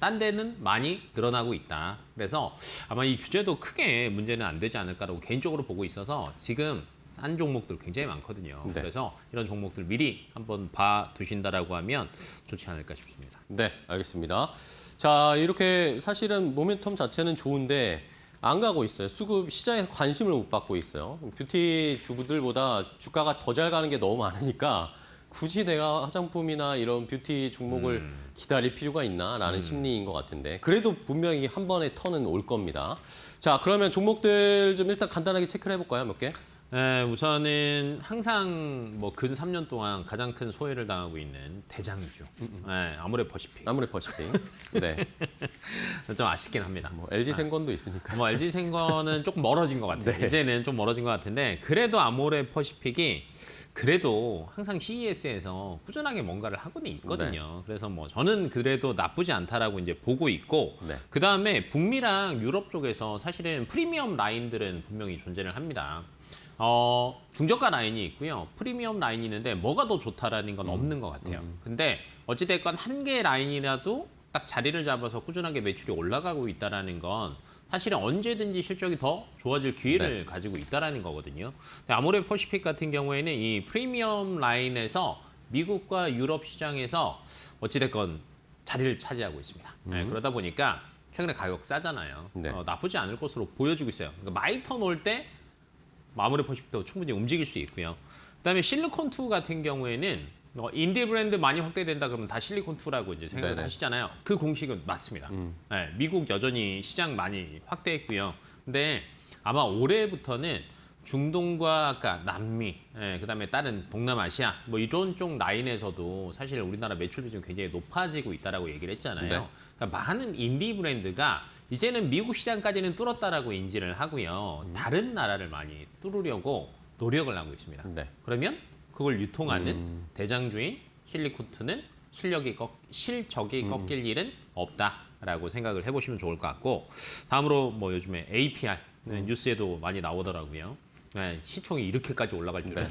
딴 데는 많이 늘어나고 있다. 그래서 아마 이 규제도 크게 문제는 안 되지 않을까라고 개인적으로 보고 있어서 지금 싼 종목들 굉장히 많거든요. 네. 그래서 이런 종목들 미리 한번 봐 두신다라고 하면 좋지 않을까 싶습니다. 네, 알겠습니다. 자, 이렇게 사실은 모멘텀 자체는 좋은데 안 가고 있어요. 수급 시장에서 관심을 못 받고 있어요. 뷰티 주부들보다 주가가 더 잘 가는 게 너무 많으니까 굳이 내가 화장품이나 이런 뷰티 종목을 기다릴 필요가 있나라는 심리인 것 같은데 그래도 분명히 한 번의 턴은 올 겁니다. 자, 그러면 종목들 좀 일단 간단하게 체크를 해볼까요? 몇 개? 네, 우선은 항상 뭐 근 3년 동안 가장 큰 소외를 당하고 있는 대장주, 네, 아모레퍼시픽. 아모레퍼시픽. 네. 좀 아쉽긴 합니다. 뭐 LG 생건도 있으니까. 뭐 LG 생건은 조금 멀어진 것 같아요. 네. 이제는 좀 멀어진 것 같은데 그래도 아모레퍼시픽이 그래도 항상 CES에서 꾸준하게 뭔가를 하고는 있거든요. 그래서 뭐 저는 그래도 나쁘지 않다라고 이제 보고 있고 네. 그 다음에 북미랑 유럽 쪽에서 사실은 프리미엄 라인들은 분명히 존재를 합니다. 중저가 라인이 있고요. 프리미엄 라인이 있는데 뭐가 더 좋다라는 건 없는 것 같아요. 근데 어찌됐건 한 개의 라인이라도 딱 자리를 잡아서 꾸준하게 매출이 올라가고 있다라는 건 사실은 언제든지 실적이 더 좋아질 기회를 가지고 있다라는 거거든요. 근데 아모레퍼시픽 같은 경우에는 이 프리미엄 라인에서 미국과 유럽 시장에서 어찌됐건 자리를 차지하고 있습니다. 네, 그러다 보니까 최근에 가격 싸잖아요. 네. 나쁘지 않을 것으로 보여지고 있어요. 그러니까 마이턴 올 때 아모레퍼시픽도 충분히 움직일 수 있고요. 그다음에 실리콘2 같은 경우에는 인디 브랜드 많이 확대된다 그러면 다 실리콘2라고 이제 생각을 네네. 하시잖아요. 그 공식은 맞습니다. 네, 미국 여전히 시장 많이 확대했고요. 근데 아마 올해부터는 중동과 아까 남미, 그다음에 다른 동남아시아 뭐 이런 쪽 라인에서도 사실 우리나라 매출이 좀 굉장히 높아지고 있다라고 얘기를 했잖아요. 네. 그러니까 많은 인디 브랜드가 이제는 미국 시장까지는 뚫었다라고 인지를 하고요. 다른 나라를 많이 뚫으려고 노력을 하고 있습니다. 네. 그러면 그걸 유통하는 대장주인 실리콘2는 실적이 꺾일 일은 없다라고 생각을 해보시면 좋을 것 같고 다음으로 뭐 요즘에 API 뉴스에도 많이 나오더라고요. 네, 시총이 이렇게까지 올라갈 줄은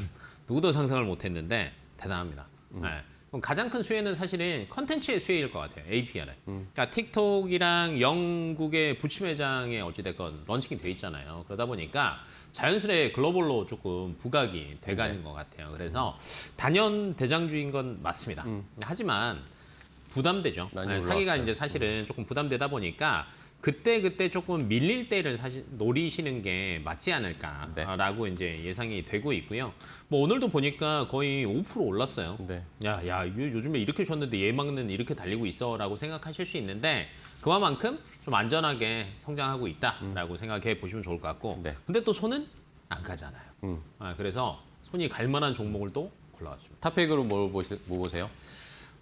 누구도 상상을 못했는데 대단합니다. 네. 그럼 가장 큰 수혜는 사실은 컨텐츠의 수혜일 것 같아요. API는. 그러니까 틱톡이랑 영국의 부치 매장에 어찌됐건 런칭이 돼 있잖아요. 그러다 보니까 자연스레 글로벌로 조금 부각이 돼가는 것 같아요. 그래서 단연 대장주인 건 맞습니다. 하지만 부담되죠. 많이 네, 사기가 올라왔어요. 이제 사실은 조금 부담되다 보니까 그때 조금 밀릴 때를 사실 노리시는 게 맞지 않을까라고 이제 예상이 되고 있고요. 뭐 오늘도 보니까 거의 5% 올랐어요. 네. 야, 요즘에 이렇게 줬는데 얘만은 이렇게 달리고 있어라고 생각하실 수 있는데 그만큼 좀 안전하게 성장하고 있다라고 생각해 보시면 좋을 것 같고. 네. 근데 또 손은 안 가잖아요. 그래서 손이 갈 만한 종목을 또 골라왔습니다. 탑픽으로 뭐 보세요?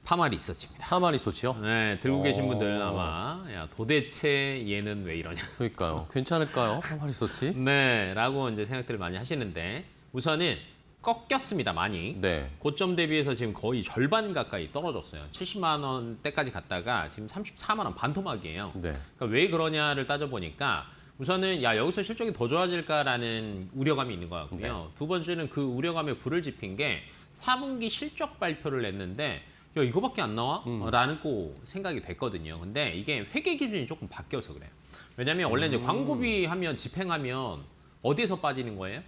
파마 리서치입니다. 파마 리서치요? 네, 들고 계신 오. 분들 아마 야, 도대체 얘는 왜 이러냐. 그러니까요. 괜찮을까요? 파마 리서치? 네, 라고 이제 생각들을 많이 하시는데 우선은 꺾였습니다, 많이. 네. 고점 대비해서 지금 거의 절반 가까이 떨어졌어요. 70만 원대까지 갔다가 지금 34만 원 반토막이에요. 네. 그러니까 왜 그러냐를 따져보니까 우선은 야 여기서 실적이 더 좋아질까라는 우려감이 있는 것 같고요. 두 번째는 그 우려감에 불을 지핀 게 4분기 실적 발표를 냈는데 야 이거밖에 안 나와? 라는 거 생각이 됐거든요. 근데 이게 회계 기준이 조금 바뀌어서 그래요. 왜냐하면 원래 이제 광고비 하면 집행하면 어디에서 빠지는 거예요?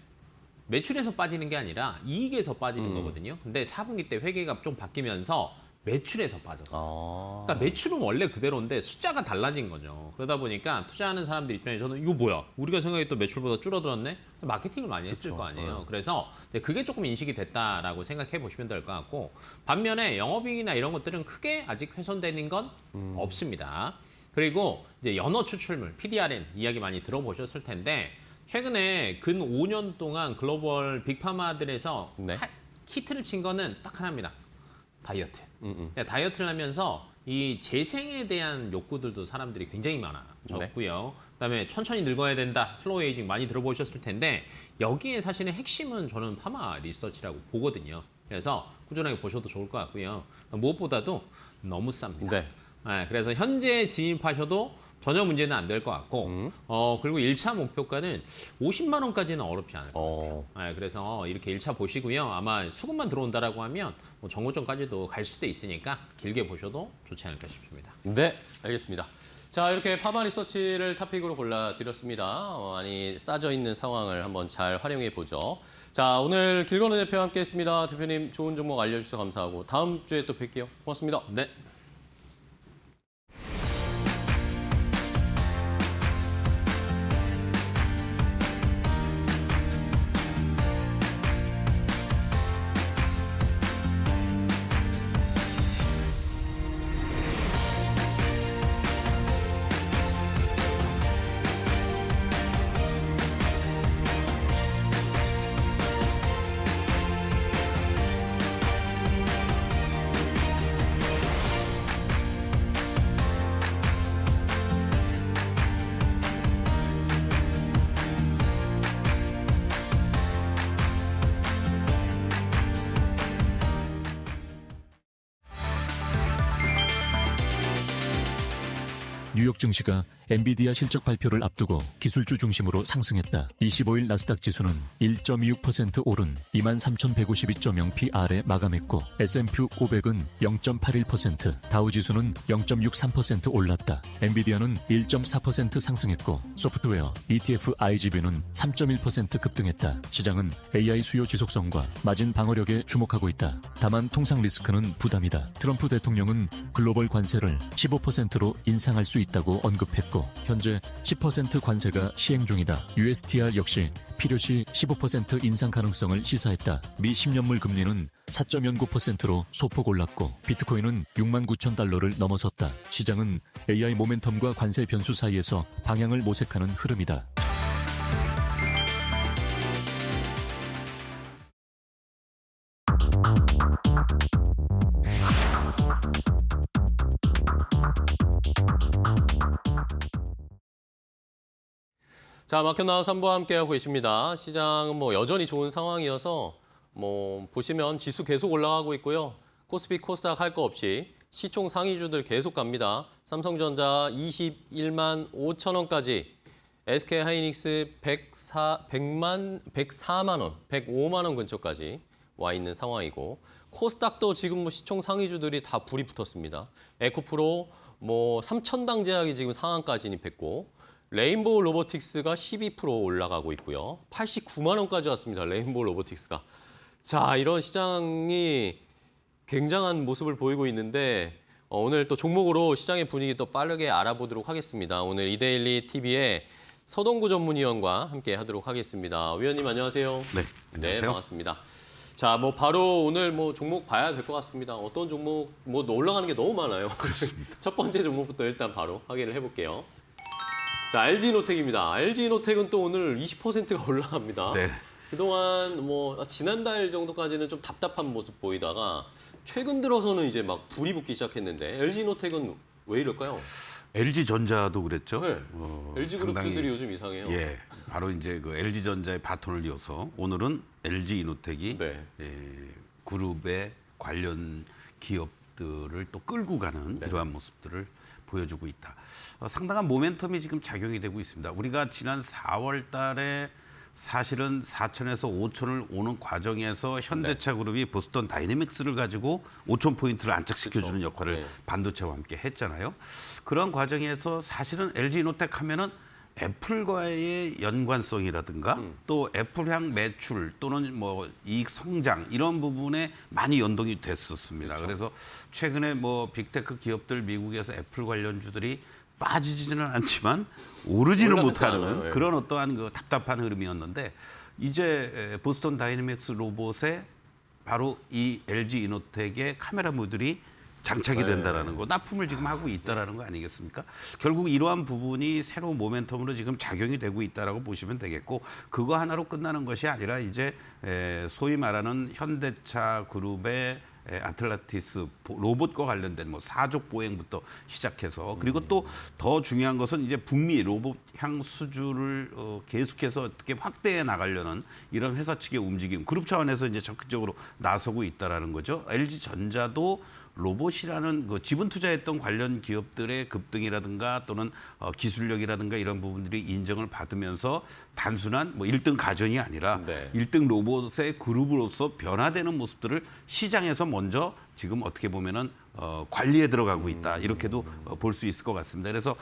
매출에서 빠지는 게 아니라 이익에서 빠지는 거거든요. 근데 4분기 때 회계가 좀 바뀌면서 매출에서 빠졌어요. 그러니까 매출은 원래 그대로인데 숫자가 달라진 거죠. 그러다 보니까 투자하는 사람들 입장에서는 이거 뭐야? 우리가 생각했던 매출보다 줄어들었네? 마케팅을 많이 했을 거 아니에요. 그래서 이제 그게 조금 인식이 됐다라고 생각해 보시면 될 것 같고 반면에 영업이익이나 이런 것들은 크게 아직 훼손되는 건 없습니다. 그리고 이제 연어 추출물, PDRN 이야기 많이 들어보셨을 텐데 최근에 근 5년 동안 글로벌 빅파마들에서 네. 히트를 친 거는 딱 하나입니다. 다이어트. 다이어트를 하면서 이 재생에 대한 욕구들도 사람들이 굉장히 많아졌고요. 그다음에 천천히 늙어야 된다. 슬로우 에이징 많이 들어보셨을 텐데 여기에 사실은 핵심은 저는 파마 리서치라고 보거든요. 그래서 꾸준하게 보셔도 좋을 것 같고요. 무엇보다도 너무 쌉니다. 네. 네, 그래서 현재 진입하셔도 전혀 문제는 안 될 것 같고 그리고 1차 목표가는 50만 원까지는 어렵지 않을 것 같아요. 네, 그래서 이렇게 1차 보시고요. 아마 수급만 들어온다라고 하면 뭐 정고점까지도 갈 수도 있으니까 길게 보셔도 좋지 않을까 싶습니다. 네, 알겠습니다. 자, 이렇게 파마 리서치를 토픽으로 골라드렸습니다. 많이 싸져 있는 상황을 한번 잘 활용해 보죠. 자, 오늘 길건우 대표와 함께했습니다. 대표님 좋은 종목 알려주셔서 감사하고 다음 주에 또 뵐게요. 고맙습니다. 네. 뉴욕 증시가 엔비디아 실적 발표를 앞두고 기술주 중심으로 상승했다. 25일 나스닥 지수는 1.26% 오른 23,152.0p 아래 마감했고 S&P 500은 0.81%, 다우 지수는 0.63% 올랐다. 엔비디아는 1.4% 상승했고 소프트웨어 ETF IGB는 3.1% 급등했다. 시장은 AI 수요 지속성과 마진 방어력에 주목하고 있다. 다만 통상 리스크는 부담이다. 트럼프 대통령은 글로벌 관세를 15%로 인상할 수 있다고 언급했고 현재 10% 관세가 시행 중이다. USTR 역시 필요시 15% 인상 가능성을 시사했다. 미 10년물 금리는 4.09%로 소폭 올랐고 비트코인은 69,000달러를 넘어섰다. 시장은 AI 모멘텀과 관세 변수 사이에서 방향을 모색하는 흐름이다. 자, 마켓 나우 3부와 함께하고 계십니다. 시장은 뭐 여전히 좋은 상황이어서 보시면 지수 계속 올라가고 있고요. 코스피, 코스닥 할 거 없이 시총 상위주들 계속 갑니다. 삼성전자 21만 5천 원까지, SK 하이닉스 104만 원, 105만 원 근처까지 와 있는 상황이고 코스닥도 지금 뭐 시총 상위주들이 다 불이 붙었습니다. 에코프로 3,000당 제약이 지금 상한가 진입했고 레인보우 로보틱스가 12% 올라가고 있고요. 89만 원까지 왔습니다. 레인보우 로보틱스가. 자, 이런 시장이 굉장한 모습을 보이고 있는데 오늘 또 종목으로 시장의 분위기 또 빠르게 알아보도록 하겠습니다. 오늘 이데일리 TV의 서동구 전문위원과 함께 하도록 하겠습니다. 위원님 안녕하세요. 네, 안녕하세요. 네, 반갑습니다. 자, 바로 오늘 종목 봐야 될 것 같습니다. 어떤 종목 올라가는 게 너무 많아요. 첫 번째 종목부터 일단 바로 확인을 해볼게요. 자, LG노텍입니다. LG노텍은 또 오늘 20%가 올라갑니다. 네. 그동안 지난달 정도까지는 좀 답답한 모습 보이다가 최근 들어서는 이제 막 불이 붙기 시작했는데 LG노텍은 왜 이럴까요? LG전자도 그랬죠. 네. LG그룹주들이 상당히, 요즘 이상해요. 예, 바로 이제 그 LG전자의 바톤을 이어서 오늘은 LG이노텍이 네. 그룹의 관련 기업들을 또 끌고 가는 이러한 모습들을 보여주고 있다. 상당한 모멘텀이 지금 작용이 되고 있습니다. 우리가 지난 4월 달에 사실은 4천에서 5천을 오는 과정에서 현대차 그룹이 보스턴 다이내믹스를 가지고 5천 포인트를 안착시켜주는 역할을 반도체와 함께 했잖아요. 그런 과정에서 사실은 LG이노텍 하면은 애플과의 연관성이라든가 또 애플향 매출 또는 이익 성장 이런 부분에 많이 연동이 됐었습니다. 그래서 최근에 빅테크 기업들 미국에서 애플 관련주들이 빠지지는 않지만 오르지는 못하는 그런 어떠한 그 답답한 흐름이었는데 이제 보스턴 다이내믹스 로봇에 바로 이 LG이노텍의 카메라 모듈이 장착이 된다라는 거, 납품을 지금 하고 있다라는 거 아니겠습니까? 결국 이러한 부분이 새로운 모멘텀으로 지금 작용이 되고 있다라고 보시면 되겠고 그거 하나로 끝나는 것이 아니라 이제 소위 말하는 현대차 그룹의 아틀란티스 로봇과 관련된 사족 보행부터 시작해서 그리고 또 더 중요한 것은 이제 북미 로봇향 수주를 계속해서 어떻게 확대해 나가려는 이런 회사 측의 움직임, 그룹 차원에서 이제 적극적으로 나서고 있다라는 거죠. LG 전자도 로봇이라는 그 지분 투자했던 관련 기업들의 급등이라든가 또는 기술력이라든가 이런 부분들이 인정을 받으면서 단순한 뭐 1등 가전이 아니라 네. 1등 로봇의 그룹으로서 변화되는 모습들을 시장에서 먼저 지금 어떻게 보면은 관리에 들어가고 있다 이렇게도 볼 수 있을 것 같습니다. 그래서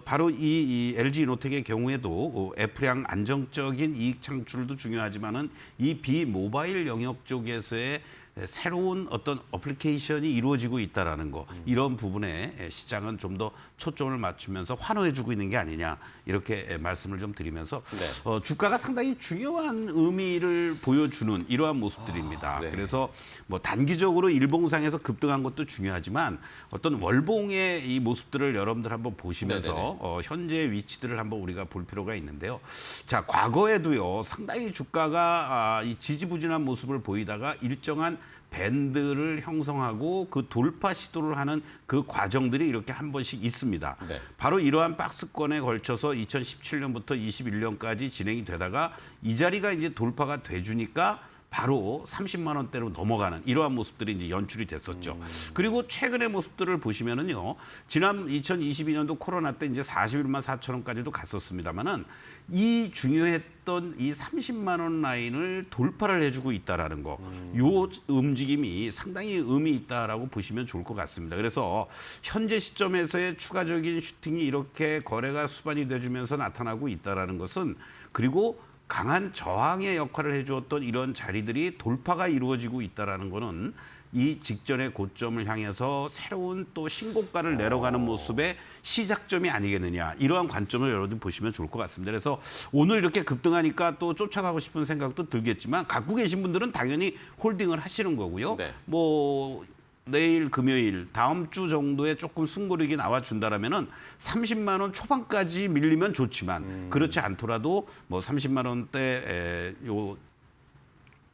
바로 이 LG 이노텍의 경우에도 애플향 안정적인 이익 창출도 중요하지만은 이 비모바일 영역 쪽에서의 새로운 어떤 어플리케이션이 이루어지고 있다라는 거 이런 부분에 시장은 좀 더 초점을 맞추면서 환호해주고 있는 게 아니냐 이렇게 말씀을 좀 드리면서 네. 주가가 상당히 중요한 의미를 보여주는 이러한 모습들입니다. 네. 그래서 뭐 단기적으로 일봉상에서 급등한 것도 중요하지만 어떤 월봉의 이 모습들을 여러분들 한번 보시면서 현재 위치들을 한번 우리가 볼 필요가 있는데요. 자, 과거에도요 상당히 주가가 이 지지부진한 모습을 보이다가 일정한 밴드를 형성하고 그 돌파 시도를 하는 그 과정들이 이렇게 한 번씩 있습니다. 네. 바로 이러한 박스권에 걸쳐서 2017년부터 21년까지 진행이 되다가 이 자리가 이제 돌파가 돼주니까 바로 30만 원대로 넘어가는 이러한 모습들이 이제 연출이 됐었죠. 그리고 최근의 모습들을 보시면은요, 지난 2022년도 코로나 때 이제 41만 4천 원까지도 갔었습니다만은 이 중요했던 이 30만 원 라인을 돌파를 해주고 있다라는 거, 요 움직임이 상당히 의미 있다라고 보시면 좋을 것 같습니다. 그래서 현재 시점에서의 추가적인 슈팅이 이렇게 거래가 수반이 돼주면서 나타나고 있다라는 것은 그리고 강한 저항의 역할을 해주었던 이런 자리들이 돌파가 이루어지고 있다라는 것은 이 직전의 고점을 향해서 새로운 또 신고가를 내려가는 모습의 시작점이 아니겠느냐 이러한 관점을 여러분 보시면 좋을 것 같습니다. 그래서 오늘 이렇게 급등하니까 또 쫓아가고 싶은 생각도 들겠지만 갖고 계신 분들은 당연히 홀딩을 하시는 거고요. 네. 뭐 내일 금요일 다음 주 정도에 조금 숨고르기 나와준다라면은 30만 원 초반까지 밀리면 좋지만 그렇지 않더라도 뭐 30만 원대 요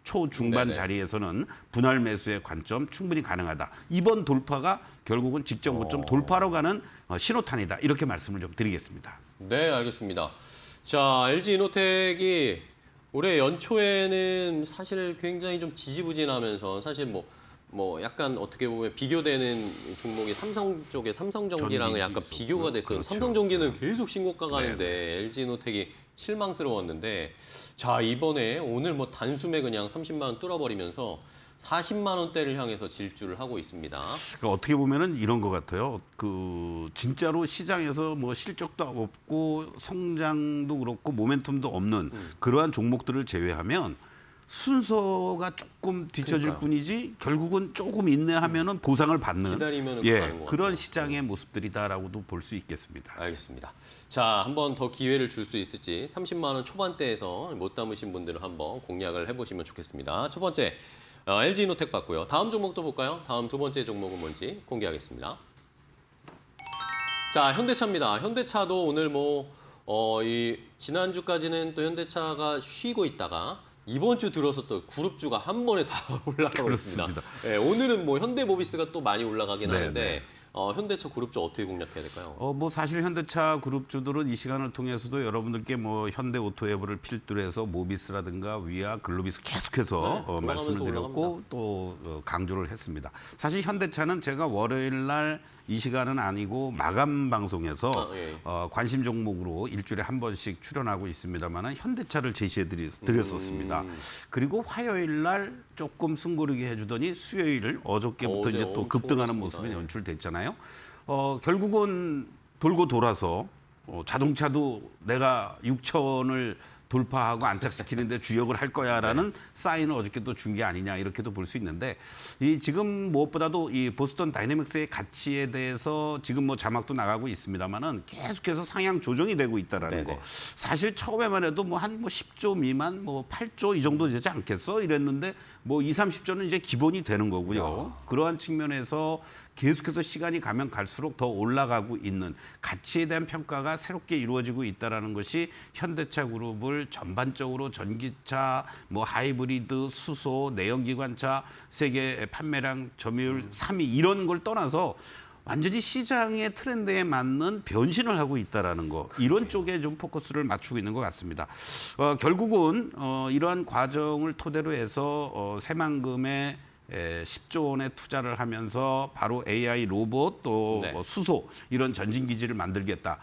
초중반 네네. 자리에서는 분할 매수의 관점 충분히 가능하다. 이번 돌파가 결국은 직전 고점 돌파로 가는 신호탄이다. 이렇게 말씀을 좀 드리겠습니다. 네, 알겠습니다. 자, LG 이노텍이 올해 연초에는 사실 굉장히 좀 지지부진하면서 사실 뭐 약간 어떻게 보면 비교되는 종목이 삼성 쪽에 삼성전기랑은 약간 전기도 비교가 있었고요. 됐어요. 그렇죠. 삼성전기는 계속 신고가 가는데 네네. LG 이노텍이 실망스러웠는데 자, 이번에 오늘 뭐 단숨에 그냥 30만 원 뚫어버리면서 40만 원대를 향해서 질주를 하고 있습니다. 그러니까 어떻게 보면은 이런 것 같아요. 그 진짜로 시장에서 뭐 실적도 없고 성장도 그렇고 모멘텀도 없는 그러한 종목들을 제외하면 순서가 조금 뒤처질 그러니까요. 뿐이지 결국은 조금 인내하면은 보상을 받는 기다리면은 예, 가는 것 그런 같아요. 시장의 모습들이다라고도 볼 수 있겠습니다. 알겠습니다. 자, 한 번 더 기회를 줄 수 있을지 30만 원 초반대에서 못 담으신 분들은 한번 공략을 해보시면 좋겠습니다. 첫 번째 LG 이노텍 봤고요. 다음 종목도 볼까요? 다음 두 번째 종목은 뭔지 공개하겠습니다. 자, 현대차입니다. 현대차도 오늘 이 지난주까지는 또 현대차가 쉬고 있다가 이번 주 들어서 또 그룹주가 한 번에 다 올라가고 있습니다. 그렇습니다. 네, 오늘은 뭐 현대모비스가 또 많이 올라가긴 네, 하는데 네. 현대차 그룹주 어떻게 공략해야 될까요? 뭐 사실 현대차 그룹주들은 이 시간을 통해서도 여러분들께 뭐 현대오토에버를 필두로 해서 모비스라든가 위아 글로비스 계속해서 네, 말씀을 드렸고 올라갑니다. 또 강조를 했습니다. 사실 현대차는 제가 월요일 날 이 시간은 아니고 마감 방송에서 예. 관심 종목으로 일주일에 한 번씩 출연하고 있습니다만은 현대차를 제시해 드렸었습니다. 그리고 화요일 날 조금 숨고르게 해주더니 수요일 어저께부터 어제 이제 또 엄청 급등하는 올랐습니다. 모습이 예. 연출됐잖아요. 결국은 돌고 돌아서 자동차도 내가 6천을 돌파하고 안착시키는데 주역을 할 거야라는 사인을 어저께 또 준 게 아니냐 이렇게도 볼 수 있는데 이 지금 무엇보다도 이 보스턴 다이내믹스의 가치에 대해서 지금 뭐 자막도 나가고 있습니다만은 계속해서 상향 조정이 되고 있다라는 네네. 거. 사실 처음에만 해도 뭐 한 10조 미만 뭐 8조 이 정도 되지 않겠어 이랬는데 뭐 2, 30조는 이제 기본이 되는 거고요. 그러한 측면에서 계속해서 시간이 가면 갈수록 더 올라가고 있는 가치에 대한 평가가 새롭게 이루어지고 있다라는 것이 현대차 그룹을 전반적으로 전기차, 뭐 하이브리드, 수소, 내연기관차 세계 판매량 점유율 3위 이런 걸 떠나서 완전히 시장의 트렌드에 맞는 변신을 하고 있다라는 거 이런 쪽에 좀 포커스를 맞추고 있는 것 같습니다. 결국은 이러한 과정을 토대로 해서 새만금의 10조 원의 투자를 하면서 바로 AI 로봇 또 네. 뭐 수소 이런 전진 기지를 만들겠다.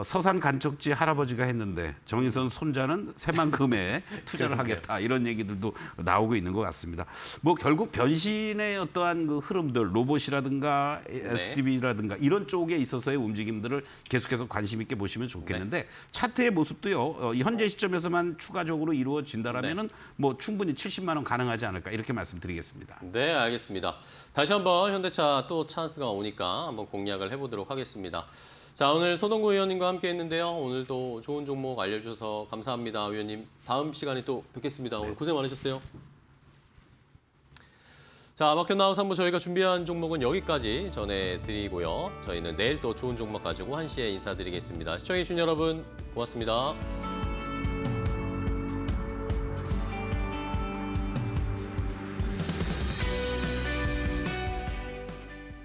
서산 간척지 할아버지가 했는데 정의선 손자는 새만큼의 투자를 하겠다. 이런 얘기들도 나오고 있는 것 같습니다. 뭐 결국 변신의 어떠한 그 흐름들 로봇이라든가 SDB라든가 이런 쪽에 있어서의 움직임들을 계속해서 관심 있게 보시면 좋겠는데 차트의 모습도요. 현재 시점에서만 추가적으로 이루어진다라면은 뭐 충분히 70만 원 가능하지 않을까 이렇게 말씀드리겠습니다. 네, 알겠습니다. 다시 한번 현대차 또 찬스가 오니까 한번 공략을 해보도록 하겠습니다. 자, 오늘 소동구 의원님과 함께 했는데요. 오늘도 좋은 종목 알려주셔서 감사합니다, 의원님. 다음 시간에 또 뵙겠습니다. 오늘 고생 많으셨어요. 자, 마켓나우 3부 저희가 준비한 종목은 여기까지 전해드리고요. 저희는 내일 또 좋은 종목 가지고 1시에 인사드리겠습니다. 시청해주신 여러분 고맙습니다.